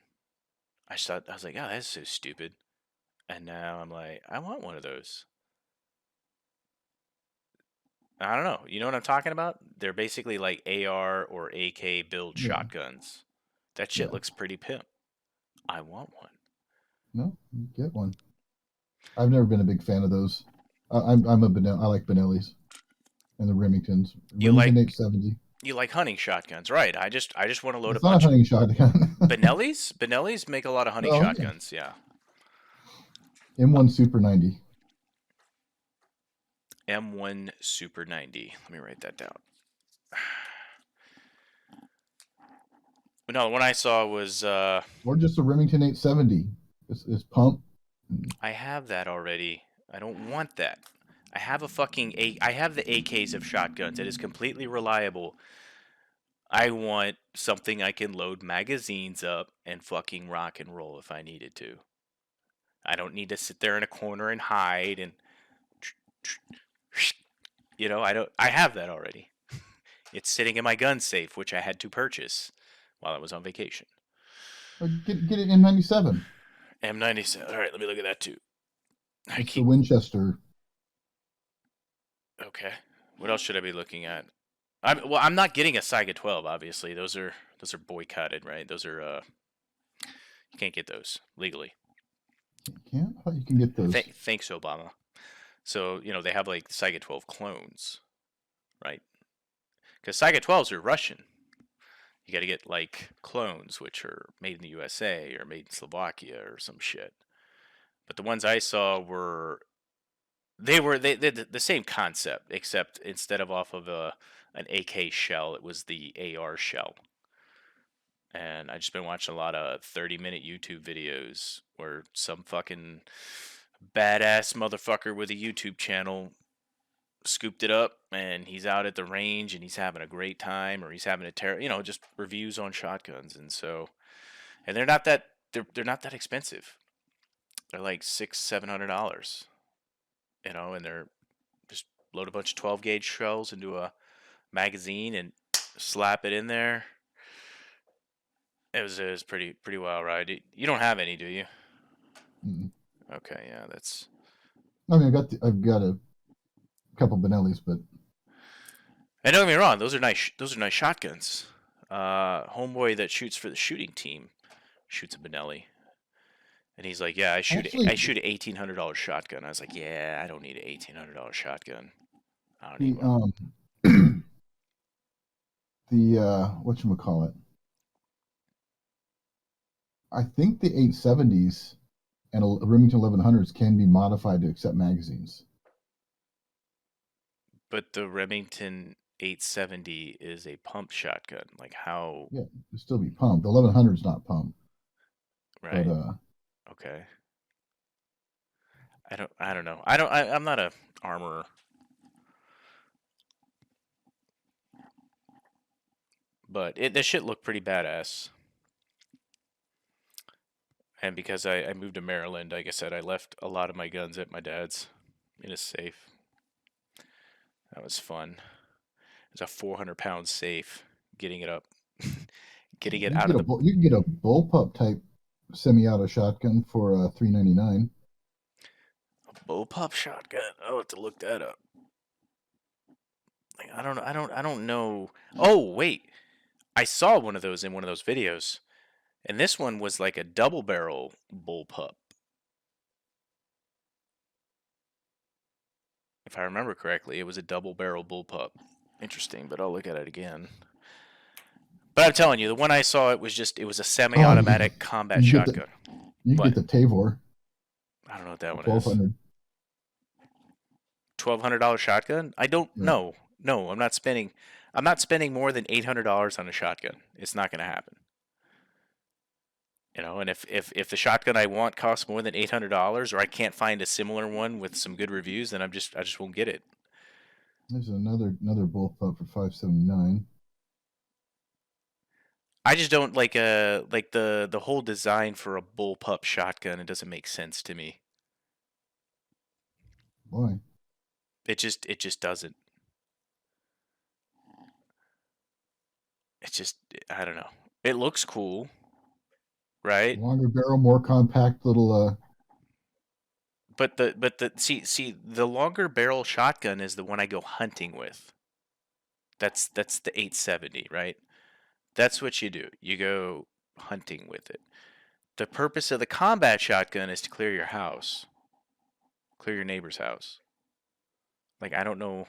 Speaker 1: I was like, oh, that's so stupid. And now I'm like, I want one of those. I don't know. You know what I'm talking about? They're basically like AR or AK build
Speaker 2: Yeah.
Speaker 1: shotguns. That shit
Speaker 2: Yeah.
Speaker 1: looks pretty pimp. I want one.
Speaker 2: No, you get one. I've never been a big fan of those. I'm a Benelli. I like Benellis and the Remingtons.
Speaker 1: You
Speaker 2: Remington
Speaker 1: like
Speaker 2: 870.
Speaker 1: you like hunting shotguns, right? I just want to load a
Speaker 2: It's not a
Speaker 1: bunch.
Speaker 2: hunting shotgun.
Speaker 1: Benellis make a lot of hunting
Speaker 2: Oh yeah.
Speaker 1: shotguns. Yeah.
Speaker 2: M1 Super 90.
Speaker 1: M1 Super 90. Let me write that down. But no, the one I saw was
Speaker 2: Or just a Remington 870. It's pump.
Speaker 1: I have that already. I don't want that. I have I have the AKs of shotguns. It is completely reliable. I want something I can load magazines up and fucking rock and roll if I needed to. I don't need to sit there in a corner and hide and I don't I have that already. It's sitting in my gun safe, which I had to purchase while I was on vacation.
Speaker 2: Or get it M97.
Speaker 1: M97. All right, let me look at that too. I
Speaker 2: It's the
Speaker 1: keep
Speaker 2: Winchester.
Speaker 1: Okay. What else should I be looking at? I'm not getting a Saiga 12. Obviously, those are boycotted, right? Those are you can't get those legally.
Speaker 2: Can't? I thought you can get those.
Speaker 1: Thanks, Obama. So they have like Saiga 12 clones, right? Because Saiga 12s are Russian. You got to get like clones, which are made in the USA or made in Slovakia or some shit. But the ones I saw they the same concept, except instead of off of an AK shell, it was the AR shell. And I just been watching a lot of 30-minute YouTube videos where some fucking badass motherfucker with a YouTube channel scooped it up and he's out at the range and he's having a great time or he's having a just reviews on shotguns. And so and they're not that expensive. They're like $600-700, and they're just load a bunch of 12 gauge shells into a magazine and slap it in there. It was pretty wild ride. You don't have any, do you?
Speaker 2: Mm.
Speaker 1: Okay, yeah, that's.
Speaker 2: I mean, I've got a couple Benellis, but
Speaker 1: And don't get me wrong, those are nice. Those are nice shotguns. Homeboy that shoots for the shooting team shoots a Benelli, and he's like, "Yeah, I
Speaker 2: actually,
Speaker 1: shoot an $1,800 shotgun." I was like, "Yeah, I don't need an $1,800 shotgun. I don't need
Speaker 2: the
Speaker 1: one."
Speaker 2: the whatchamacallit, I think the 870s and Remington 1100s can be modified to accept magazines.
Speaker 1: But the Remington 870 is a pump shotgun. Like how?
Speaker 2: Yeah, it'll still be pumped. The 1100 is not pumped, but
Speaker 1: Right? Okay. I don't know. I'm not a armorer, but this shit looked pretty badass. And because I moved to Maryland, like I said, I left a lot of my guns at my dad's in a safe. That was fun. It's a 400-pound safe. Getting it up, getting it out of the
Speaker 2: you can get a bullpup type semi-auto shotgun for $399.
Speaker 1: bullpup shotgun. I'll have to look that up. Like, I don't know. Oh wait, I saw one of those in one of those videos, and this one was like a double barrel bullpup, if I remember correctly. It was a double barrel bullpup. Interesting, but I'll look at it again. But I'm telling you, the one I saw, it was a
Speaker 2: Oh,
Speaker 1: semi-automatic combat
Speaker 2: you get the
Speaker 1: shotgun.
Speaker 2: you
Speaker 1: What?
Speaker 2: get the Tavor
Speaker 1: I don't know what that
Speaker 2: for
Speaker 1: one is.
Speaker 2: 1200.
Speaker 1: $1,200 shotgun? I don't
Speaker 2: Yeah,
Speaker 1: know. No, I'm not spending. I'm not spending more than $800 on a shotgun. It's not going to happen. And if the shotgun I want costs more than $800, or I can't find a similar one with some good reviews, then I just won't get it.
Speaker 2: there's another bullpup for 579.
Speaker 1: I just don't like the whole design for a bullpup shotgun. It doesn't make sense to me.
Speaker 2: Boy,
Speaker 1: It just doesn't. It's just I don't know. It looks cool, right?
Speaker 2: longer barrel, more compact little.
Speaker 1: But the see the longer barrel shotgun is the one I go hunting with. That's the 870, right? That's what you do. You go hunting with it. The purpose of the combat shotgun is to clear your house, clear your neighbor's house. Like I don't know,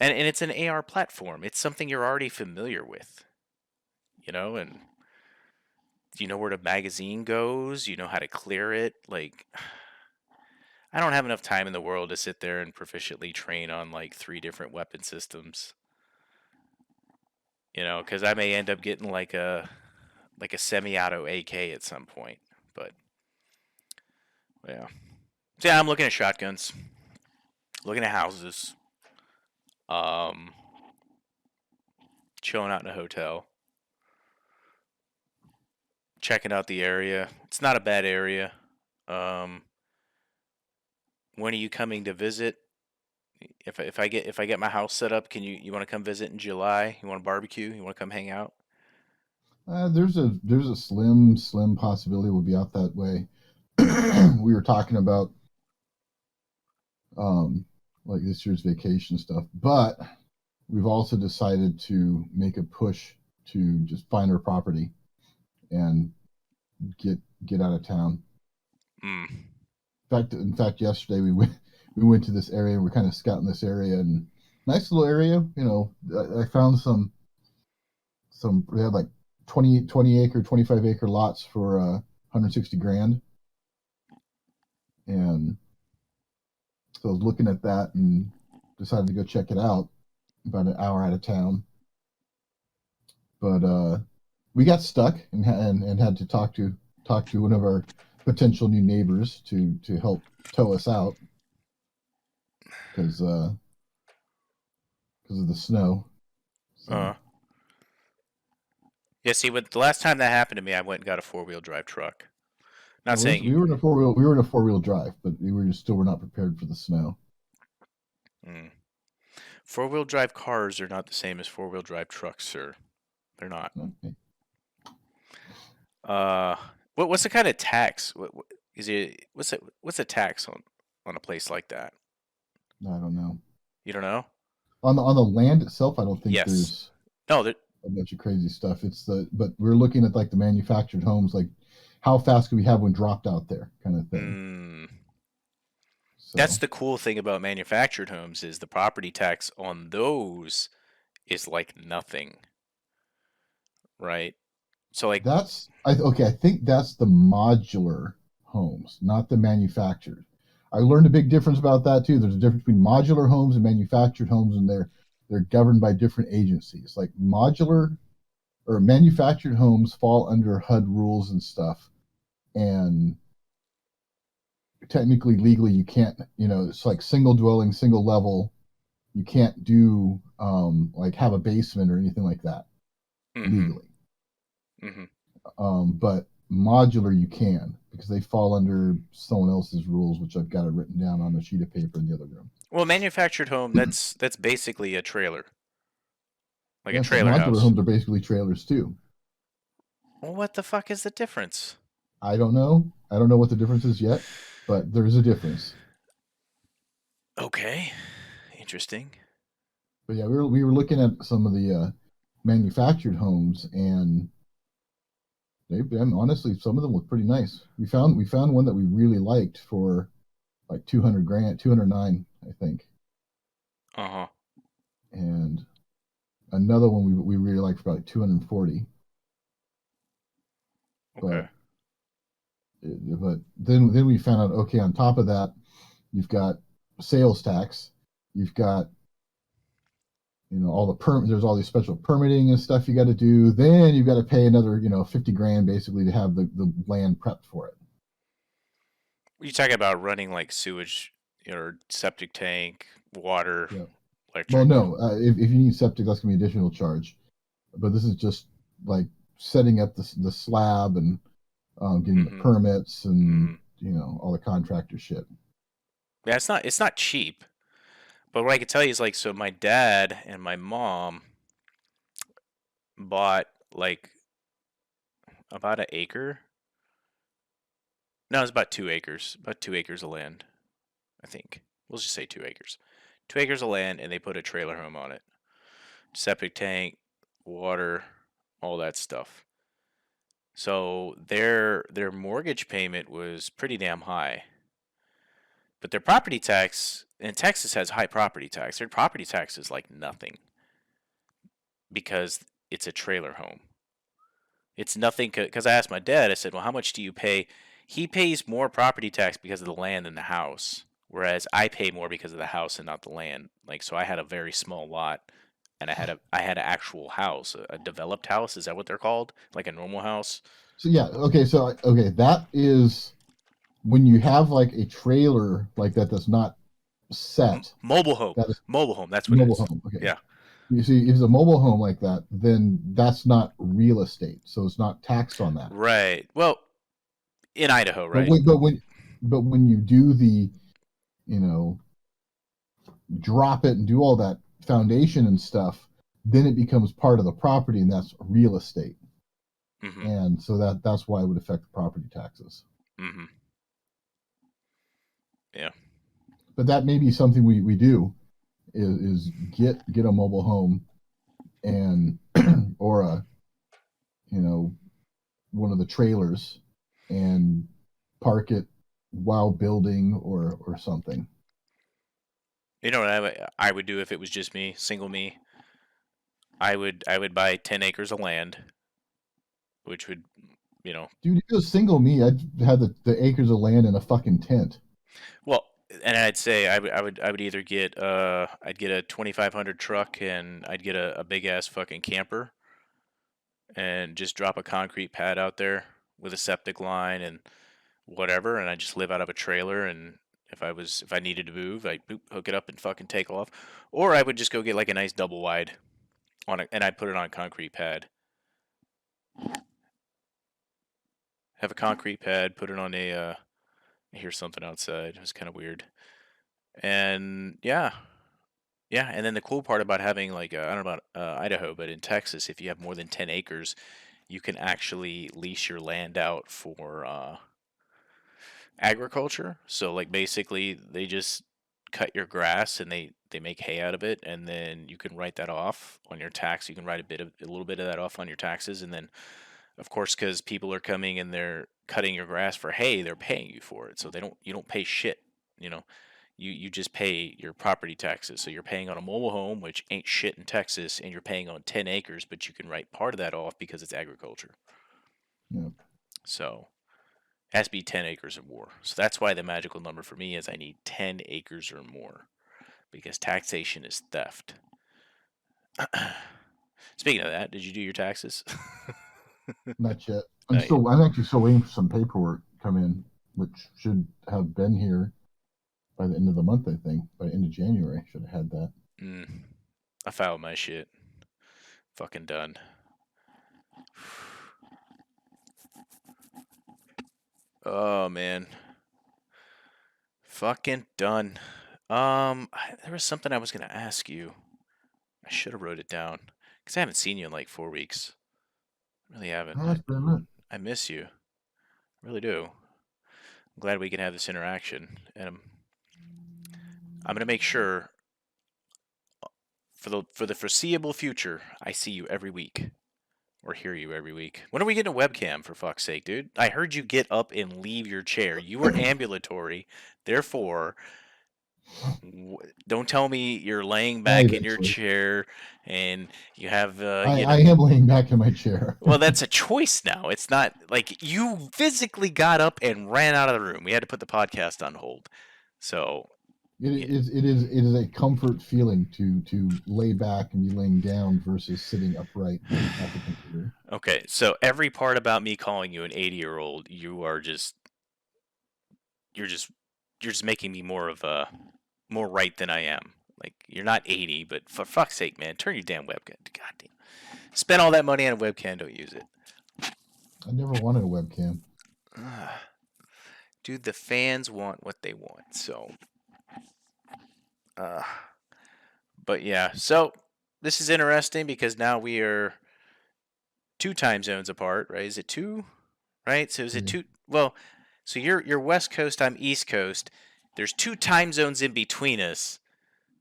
Speaker 1: and it's an AR platform. It's something you're already familiar with, and you know where the magazine goes. You know how to clear it. Like I don't have enough time in the world to sit there and proficiently train on like 3 different weapon systems. Because I may end up getting like a semi-auto AK at some point. But yeah, so yeah, I'm looking at shotguns, looking at houses, um, chilling out in a hotel, checking out the area. It's not a bad area. Um, when are you coming to visit? If I get my house set up, you want to come visit in July? You want to barbecue? You want to come hang out?
Speaker 2: There's a slim possibility we'll be out that way. We were talking about um, like this year's vacation stuff, but we've also decided to make a push to just find our property and get get out of town.
Speaker 1: Mm.
Speaker 2: In fact, yesterday we went to this area. We're kind of scouting this area, and nice little area. I found some. They had like 20 acre, 25 acre lots for 160 grand, and so I was looking at that and decided to go check it out. About an hour out of town, but we got stuck and had to talk to one of our potential new neighbors to help tow us out because of the snow. So
Speaker 1: Uh. Yeah, see, when the last time that happened to me, I went and got a 4-wheel drive truck. Not
Speaker 2: Well,
Speaker 1: saying you.
Speaker 2: we were in a four wheel. We were in a 4-wheel drive, but we were not prepared for the snow.
Speaker 1: Mm. 4-wheel drive cars are not the same as 4-wheel drive trucks, sir. They're not.
Speaker 2: Okay.
Speaker 1: Uh, what's the kind of tax? What is it? What's the tax on a place like that?
Speaker 2: I don't know.
Speaker 1: You don't know?
Speaker 2: On the land itself, I don't think
Speaker 1: Yes.
Speaker 2: there's
Speaker 1: No. That.
Speaker 2: a bunch of crazy stuff. But we're looking at like the manufactured homes, like how fast could we have one dropped out there, kind of thing.
Speaker 1: Mm, that's
Speaker 2: So
Speaker 1: the cool thing about manufactured homes is the property tax on those is like nothing, right? So like,
Speaker 2: okay. I think that's the modular homes, not the manufactured. I learned a big difference about that too. There's a difference between modular homes and manufactured homes, and they're governed by different agencies. Like modular or manufactured homes fall under HUD rules and stuff, and technically legally you can't. It's like single dwelling, single level. You can't do like have a basement or anything like that
Speaker 1: mm-hmm,
Speaker 2: legally.
Speaker 1: mm-hmm.
Speaker 2: But modular you can because they fall under someone else's rules, which I've got it written down on a sheet of paper in the other room.
Speaker 1: Well, manufactured home, that's basically a trailer, like a
Speaker 2: Yeah, so
Speaker 1: trailer
Speaker 2: modular
Speaker 1: house.
Speaker 2: homes are basically trailers too.
Speaker 1: Well, what the fuck is the difference?
Speaker 2: I don't know. I don't know what the difference is yet, but there is a difference.
Speaker 1: Okay, interesting.
Speaker 2: But yeah, we were looking at some of the manufactured homes, and and honestly, some of them look pretty nice. We found one that we really liked for like 200 grand, 209, I think,
Speaker 1: Uh huh.
Speaker 2: and another one we really liked for about 240.
Speaker 1: Okay.
Speaker 2: But then we found out, okay, on top of that, you've got sales tax, you've got all there's all these special permitting and stuff you got to do. Then you've got to pay another 50 grand basically to have the land prepped for it.
Speaker 1: You talking about running like sewage, or septic tank, water,
Speaker 2: Yeah. Well,
Speaker 1: electric?
Speaker 2: no, if you need septic, that's gonna be additional charge. But this is just like setting up the slab and getting the
Speaker 1: Mm-hmm.
Speaker 2: permits and
Speaker 1: Mm-hmm.
Speaker 2: all the contractor shit.
Speaker 1: Yeah, it's not cheap. But what I could tell you is like, so my dad and my mom bought like about an acre. No, it's about 2 acres. About 2 acres of land, I think. We'll just say 2 acres. 2 acres of land, and they put a trailer home on it. Septic tank, water, all that stuff. So their mortgage payment was pretty damn high. But their property tax, and Texas has high property tax. Their property tax is like nothing because it's a trailer home. It's nothing because I asked my dad. I said, "Well, how much do you pay?" He pays more property tax because of the land than the house, whereas I pay more because of the house and not the land. Like, so I had a very small lot, and I had an actual house, a developed house. Is that what they're called? Like a normal house?
Speaker 2: So yeah, okay, that is when you have like a trailer like that that's not set.
Speaker 1: Mobile home.
Speaker 2: That is
Speaker 1: Mobile home. That's what it
Speaker 2: mobile
Speaker 1: is.
Speaker 2: home. Okay.
Speaker 1: Yeah.
Speaker 2: You see, if it's a mobile home like that, then that's not real estate, so it's not taxed on that.
Speaker 1: Right. Well, in Idaho,
Speaker 2: But
Speaker 1: right?
Speaker 2: when you do the you know drop it and do all that foundation and stuff, then it becomes part of the property, and that's real estate.
Speaker 1: Mm-hmm.
Speaker 2: And so that's why it would affect the property taxes.
Speaker 1: Mm-hmm. Yeah.
Speaker 2: But that may be something we do is get a mobile home and or a you know one of the trailers and park it while building or something.
Speaker 1: You know what I would do if it was just me, single me? I would buy 10 acres of land, which would, you know,
Speaker 2: Dude, if it was single me, I'd have the acres of land in a fucking tent.
Speaker 1: well, and I'd say I would either get I'd get a 2500 truck, and I'd get a big ass fucking camper and just drop a concrete pad out there with a septic line and whatever, and I just live out of a trailer, and if I needed to move, I boop, hook it up and fucking take off. Or I would just go get like a nice double wide and I'd put it on a concrete pad. Have a concrete pad, put it on a. I hear something outside. It was kind of weird. And yeah, yeah. And then the cool part about having like I don't know about Idaho, but in Texas, if you have more than 10 acres, you can actually lease your land out for agriculture. So like basically, they just cut your grass and they make hay out of it, and then you can write that off on your tax. You can write a little bit of that off on your taxes, and then of course, because people are coming and they're cutting your grass for hay, they're paying you for it. So you don't pay shit. You know, you just pay your property taxes. So you're paying on a mobile home, which ain't shit in Texas, and you're paying on 10 acres, but you can write part of that off because it's agriculture.
Speaker 2: Yeah.
Speaker 1: So it has to be 10 acres or more. So that's why the magical number for me is I need 10 acres or more because taxation is theft. Speaking of that, did you do your taxes?
Speaker 2: Not yet.
Speaker 1: No,
Speaker 2: I'm actually still waiting for some paperwork to come in, which should have been here by the end of the month, I think. By the end of January, I should have had that.
Speaker 1: I filed my shit. Fucking done. Oh man. Fucking done. There was something I was gonna ask you. I should have wrote it down because I haven't seen you in like 4 weeks. I really haven't.
Speaker 2: Oh, that's been it.
Speaker 1: I miss you. I really do. I'm glad we can have this interaction, and I'm gonna make sure for the foreseeable future I see you every week or hear you every week. When are we getting a webcam, for fuck's sake, dude? I heard you get up and leave your chair. You were ambulatory, therefore don't tell me you're laying back
Speaker 2: Right,
Speaker 1: in your
Speaker 2: actually.
Speaker 1: chair and you have
Speaker 2: I am laying back in my chair.
Speaker 1: well, that's a choice now. It's not like you physically got up and ran out of the room. We had to put the podcast on hold. So yeah.
Speaker 2: It is a comfort feeling to lay back and be laying down versus sitting upright at the computer.
Speaker 1: Okay, so every part about me calling you an 80-year-old, you're just you're just making me more of a more right than I am. Like you're not 80, but for fuck's sake, man, turn your damn webcam. God damn. Spend all that money on a webcam, don't use it.
Speaker 2: I never wanted a webcam.
Speaker 1: Dude, the fans want what they want. So uh but yeah. So this is interesting because now we are 2 time zones apart, right? Is it two? Right? So is it
Speaker 2: Three.
Speaker 1: two? Well, so you're West Coast, I'm East Coast. There's 2 time zones in between us.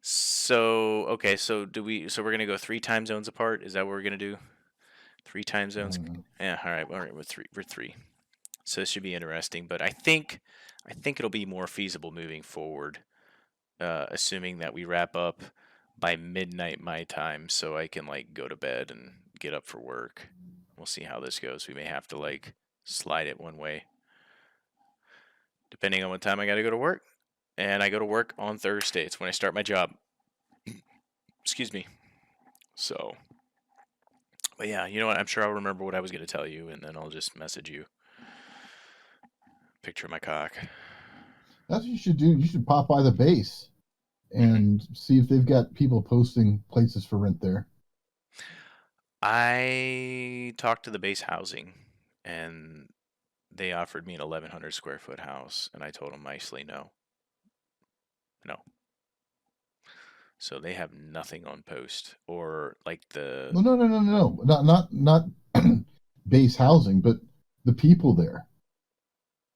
Speaker 1: So okay, so we're gonna go 3 time zones apart? Is that what we're gonna do? 3 time zones? Yeah, all right, we're three. So this should be interesting, but I think it'll be more feasible moving forward, assuming that we wrap up by midnight my time, so I can like go to bed and get up for work. We'll see how this goes. We may have to like slide it one way, depending on what time I got to go to work. And I go to work on Thursday. It's when I start my job. Excuse me. So, but yeah, you know what? I'm sure I'll remember what I was going to tell you, and then I'll just message you. Picture my cock.
Speaker 2: That's what you should do. You should pop by the base
Speaker 1: Mm-hmm.
Speaker 2: and see if they've got people posting places for rent there.
Speaker 1: I talked to the base housing, and they offered me an 1,100 square foot house, and I told them nicely no. No. So they have nothing on post or like the.
Speaker 2: No, no. Not base housing, but the people there.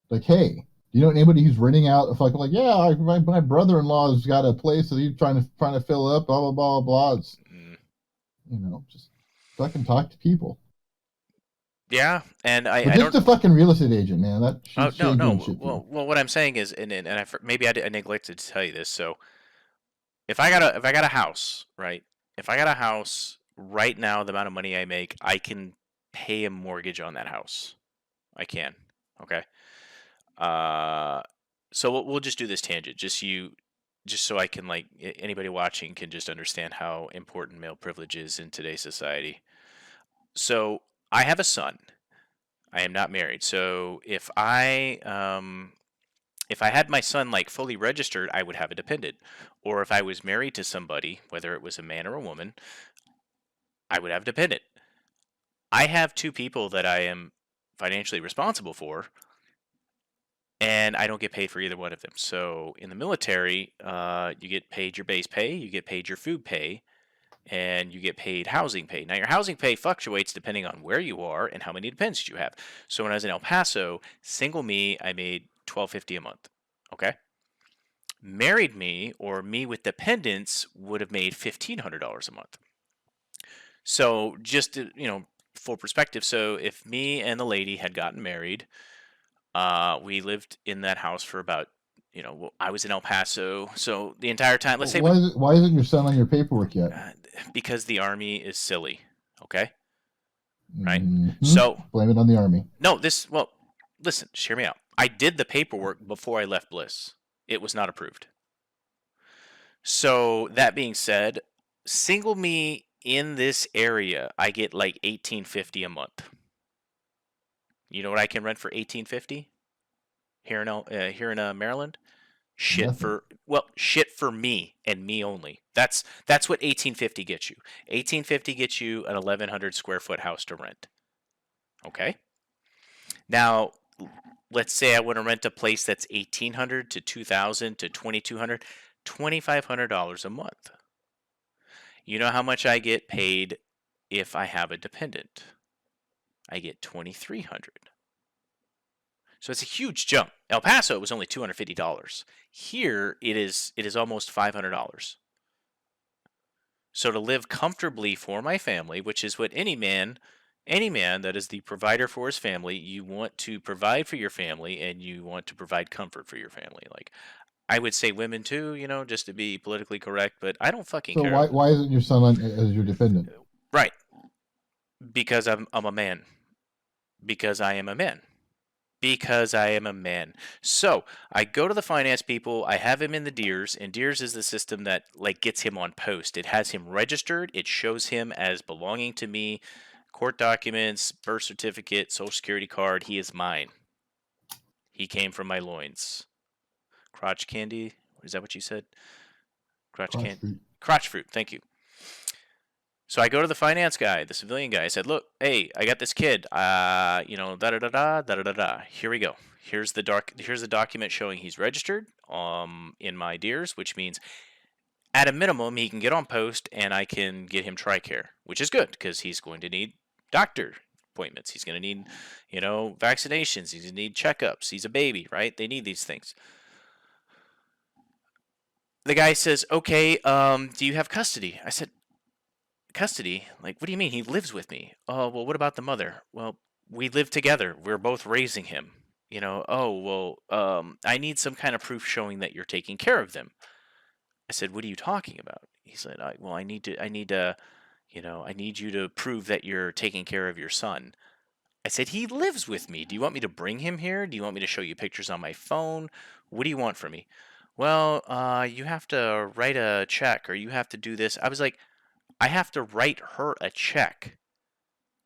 Speaker 2: Like, hey, you know anybody who's renting out? If like, yeah, my brother-in-law's got a place that he's trying to fill up. Blah blah blah blah. It's,
Speaker 1: Mm,
Speaker 2: just fucking talk to people.
Speaker 1: yeah, and
Speaker 2: But
Speaker 1: I
Speaker 2: just
Speaker 1: don't.
Speaker 2: a fucking real estate agent, man. That
Speaker 1: Oh
Speaker 2: she
Speaker 1: no
Speaker 2: ain't doing
Speaker 1: no.
Speaker 2: shit for you.
Speaker 1: Well, what I'm saying is, and maybe I neglected to tell you this. So if I got a house, right? If I got a house right now, the amount of money I make, I can pay a mortgage on that house. I can. Okay. Uh, so we'll just do this tangent. Just so I can like anybody watching can just understand how important male privilege is in today's society. So I have a son. I am not married. So if I had my son like fully registered, I would have a dependent. Or if I was married to somebody, whether it was a man or a woman, I would have a dependent. I have two people that I am financially responsible for, and I don't get paid for either one of them. So in the military, you get paid your base pay, you get paid your food pay, and you get paid housing pay. Now your housing pay fluctuates depending on where you are and how many dependents you have. So when I was in El Paso, single me, I made $12.50 a month. Okay. Married me or me with dependents would have made $1,500 a month. So just to, full perspective. So if me and the lady had gotten married, we lived in that house for about, I was in El Paso. So the entire time, let's say we,
Speaker 2: Why isn't your son on your paperwork yet?
Speaker 1: uh, because the army is silly. Okay. Right.
Speaker 2: Mm-hmm.
Speaker 1: So
Speaker 2: Blame it on the army.
Speaker 1: no, well, listen, just hear me out. I did the paperwork before I left Bliss. It was not approved. So that being said, single me in this area, I get like $18.50 a month. You know what I can rent for $18.50 here in Maryland?
Speaker 2: Nothing.
Speaker 1: Shit for me and me only. That's what 1850 gets you. 1850 gets you an 1,100 square foot house to rent. Okay. Now, let's say I want to rent a place that's 1,800 to 2,000 to 2,200, $2,500 a month. You know how much I get paid if I have a dependent? I get 2,300. So it's a huge jump. El Paso was only $250. Here it is almost $500. So to live comfortably for my family, which is what any man that is the provider for his family, you want to provide for your family and you want to provide comfort for your family. Like I would say women too, just to be politically correct, but I don't fucking
Speaker 2: So
Speaker 1: care.
Speaker 2: why isn't your son on as your dependent?
Speaker 1: Right. Because I'm a man. Because I am a man. Because I am a man. So I go to the finance people. I have him in the Deers, and Deers is the system that like gets him on post. It has him registered. It shows him as belonging to me. Court documents, birth certificate, social security card. He is mine. He came from my loins. Crotch candy. Is that what you said? Crotch
Speaker 2: Crotch
Speaker 1: can.
Speaker 2: fruit.
Speaker 1: Crotch fruit. Thank you. So I go to the finance guy, the civilian guy. I said, "Look, hey, I got this kid. Da da da da da da da da. Here we go. Here's the document showing he's registered in my Deers, which means at a minimum he can get on post and I can get him TRICARE, which is good because he's going to need doctor appointments. He's going to need, vaccinations. He's going to need checkups. He's a baby, right? They need these things." The guy says, "Okay, do you have custody?" I said, "Custody? Like, what do you mean? He lives with me." "Oh, well, what about the mother?" "Well, we live together. We're both raising him." "Oh, well, I need some kind of proof showing that you're taking care of them." I said, "What are you talking about?" He said, "Well, I need you to prove that you're taking care of your son." I said, "He lives with me. Do you want me to bring him here? Do you want me to show you pictures on my phone? What do you want from me?" "Well, you have to write a check or you have to do this." I was like, I have to write her a check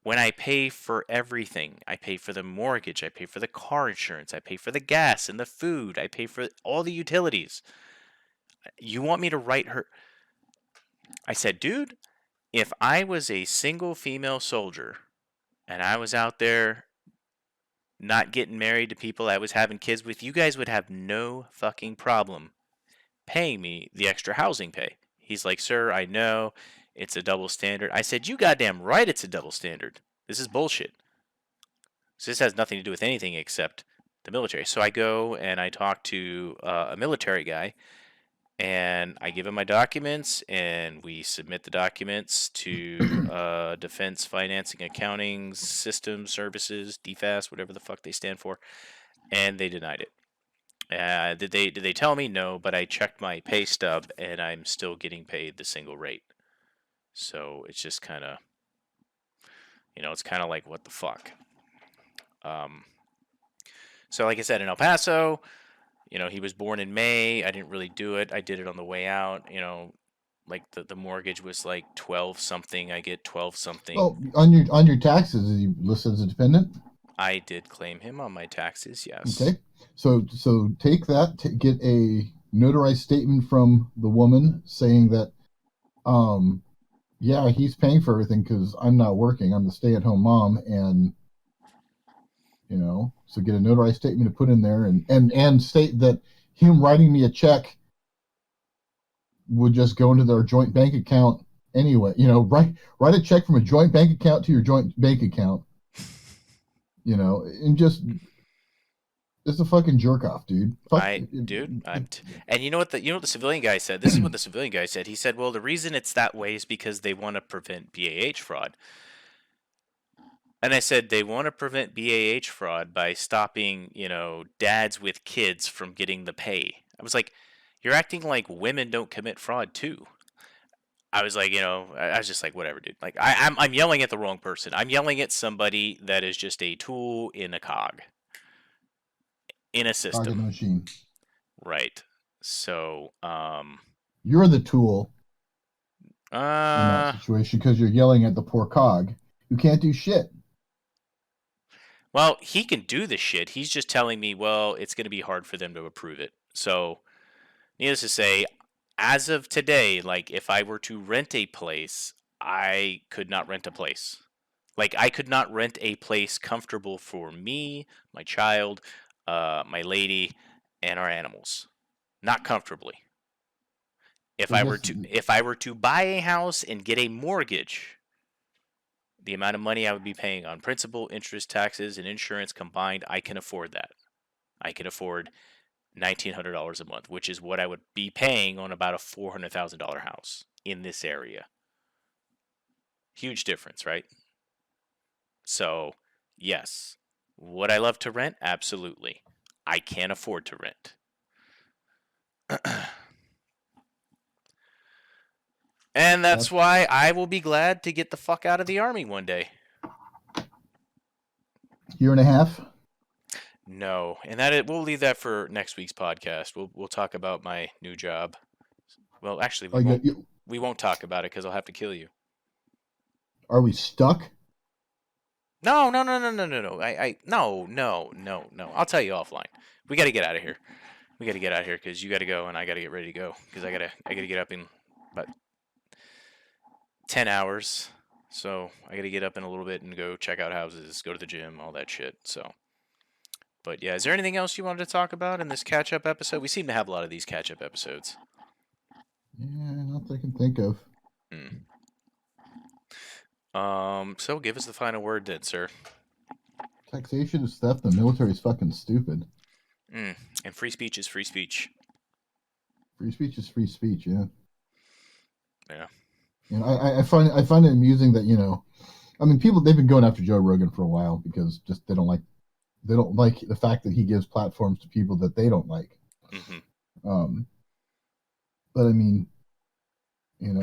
Speaker 1: when I pay for everything. I pay for the mortgage, I pay for the car insurance, I pay for the gas and the food, I pay for all the utilities. You want me to write her? I said, "Dude, if I was a single female soldier and I was out there not getting married to people I was having kids with, you guys would have no fucking problem paying me the extra housing pay." He's like, "Sir, I know it's a double standard." I said, "You goddamn right it's a double standard. This is bullshit." So this has nothing to do with anything except the military. So I go and I talk to a military guy and I give him my documents and we submit the documents to Defense Financing Accounting System Services, DFAS, whatever the fuck they stand for, and they denied it. Did they tell me? No, but I checked my pay stub and I'm still getting paid the single rate. So it's just kind of, it's kind of like what the fuck. Um, so like I said, in El Paso, he was born in May. I didn't really do it. I did it on the way out. Like the mortgage was like 12 something. I get 12 something.
Speaker 2: Oh, on your taxes, is he listed as a dependent?
Speaker 1: I did claim him on my taxes. Yes.
Speaker 2: Okay. So take that, get a notarized statement from the woman saying that um Yeah, he's paying for everything because I'm not working. I'm the stay-at-home mom, and so get a notarized statement to put in there, and state that him writing me a check would just go into their joint bank account anyway. Write a check from a joint bank account to your joint bank account. And just it's a fucking jerk off, dude. Fuck.
Speaker 1: And you know what the civilian guy said? This is what the civilian guy said. He said, "Well, the reason it's that way is because they want to prevent BAH fraud." And I said, "They want to prevent BAH fraud by stopping, dads with kids from getting the pay." I was like, "You're acting like women don't commit fraud too." I was like, I was just like, whatever, dude. Like, I'm yelling at the wrong person. I'm yelling at somebody that is just a tool in a cog, in a
Speaker 2: Cog in
Speaker 1: system.
Speaker 2: the machine.
Speaker 1: Right. So,
Speaker 2: You're the tool in that
Speaker 1: uh,
Speaker 2: situation because you're yelling at the poor cog. You can't do shit.
Speaker 1: well, he can do the shit. He's just telling me, well, it's going to be hard for them to approve it. So, needless to say, as of today, like, if I were to rent a place, I could not rent a place. Like, I could not rent a place comfortable for me, my child, my lady, and our animals. Not comfortably. If
Speaker 2: I
Speaker 1: I were
Speaker 2: guess
Speaker 1: to if I were to buy a house and get a mortgage, the amount of money I would be paying on principal, interest, taxes, and insurance combined, I can afford that. I can afford $1,900 a month, which is what I would be paying on about a $400,000 house in this area. Huge difference, right? So, yes. Would I love to rent? Absolutely. I can't afford to rent. And that's
Speaker 2: that's
Speaker 1: why I will be glad to get the fuck out of the army one day.
Speaker 2: year and a half.
Speaker 1: No, and we'll leave that for next week's podcast. We'll talk about my new job. Well, actually, we
Speaker 2: Like,
Speaker 1: won't we won't talk about it because I'll have to kill you.
Speaker 2: are we stuck?
Speaker 1: No, no, no, no, no, no, no. No, no, no, no. I'll tell you offline. We got to get out of here. We got to get out of here because you got to go and I got to get ready to go because I gotta get up in about 10 hours. So I got to get up in a little bit and go check out houses, go to the gym, all that shit. So, but yeah, is there anything else you wanted to talk about in this catch up episode? We seem to have a lot of these catch up episodes.
Speaker 2: Yeah, not that I can think of.
Speaker 1: Hmm. So give us the final word then, sir.
Speaker 2: Taxation is theft. The military is fucking stupid.
Speaker 1: Mm. And free speech is free speech.
Speaker 2: Free speech is free speech. Yeah.
Speaker 1: Yeah.
Speaker 2: And I find it amusing that I mean, people they've been going after Joe Rogan for a while because just they don't like the fact that he gives platforms to people that they don't like.
Speaker 1: Mm-hmm.
Speaker 2: Um, but I mean,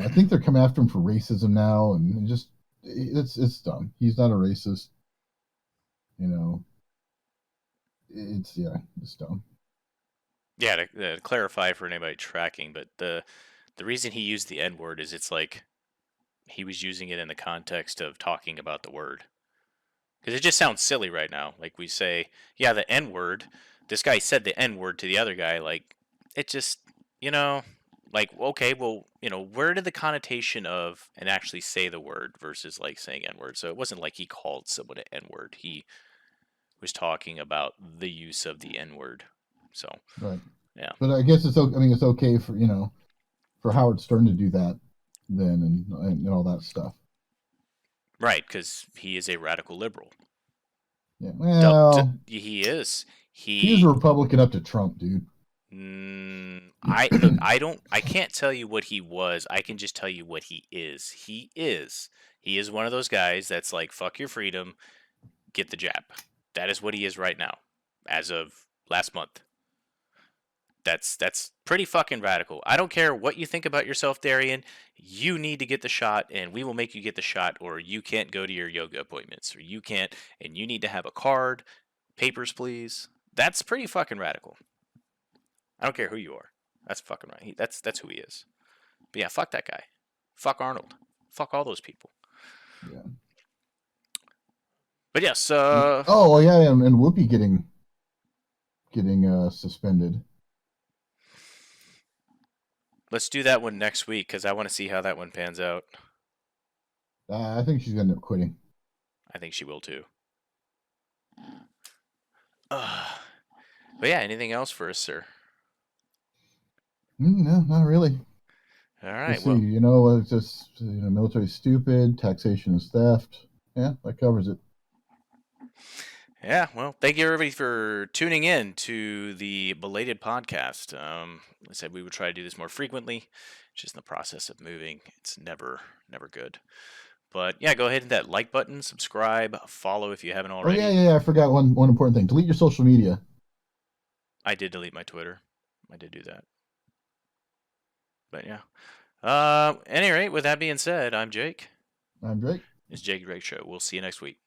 Speaker 2: I think they're coming after him for racism now, and it's dumb. He's not a racist. You know, it's dumb.
Speaker 1: Yeah, to clarify for anybody tracking, but the reason he used the N word is it's like he was using it in the context of talking about the word. Because it just sounds silly right now. Like we say, yeah, the N word. This guy said the N word to the other guy. Like, it just, you know, like, okay, well, where did the connotation of and actually say the word versus like saying N word? So it wasn't like he called someone an N word. He was talking about the use of the N word. So,
Speaker 2: Right.
Speaker 1: yeah.
Speaker 2: But I guess I mean, it's okay for Howard Stern to do that then and all that stuff.
Speaker 1: Right, because he is a radical liberal.
Speaker 2: Yeah. Well,
Speaker 1: He is.
Speaker 2: he was a
Speaker 1: He
Speaker 2: Republican up to Trump, dude.
Speaker 1: I look. I don't. I can't tell you what he was. I can just tell you what he is. He is. He is one of those guys that's like, fuck your freedom, get the jab. That is what he is right now, as of last month. That's pretty fucking radical. I don't care what you think about yourself, Darian. You need to get the shot, and we will make you get the shot, or you can't go to your yoga appointments, or you can't, and you need to have a card, papers, please. That's pretty fucking radical. I don't care who you are. That's fucking right. That's who he is. But yeah, fuck that guy. Fuck Arnold. Fuck all those people.
Speaker 2: Yeah.
Speaker 1: But yes,
Speaker 2: Oh yeah, and Whoopi getting suspended.
Speaker 1: let's do that one next week because I want to see how that one pans out.
Speaker 2: I think she's gonna end up quitting.
Speaker 1: I think she will too. But yeah, anything else for us, sir?
Speaker 2: No, not really.
Speaker 1: All
Speaker 2: Let's
Speaker 1: right.
Speaker 2: see.
Speaker 1: Well,
Speaker 2: It's just military stupid. Taxation is theft. Yeah, that covers it.
Speaker 1: yeah. Well, thank you everybody for tuning in to the belated podcast. I said we would try to do this more frequently. Just in the process of moving, it's never good. But yeah, go ahead and hit that like button, subscribe, follow if you haven't
Speaker 2: Oh yeah,
Speaker 1: already.
Speaker 2: yeah, yeah. I forgot one important thing. Delete your social media.
Speaker 1: I did delete my Twitter. I did do that. But yeah. Any rate, with that being said, I'm Jake.
Speaker 2: I'm Drake.
Speaker 1: It's Jake Drake Show. We'll see you next week.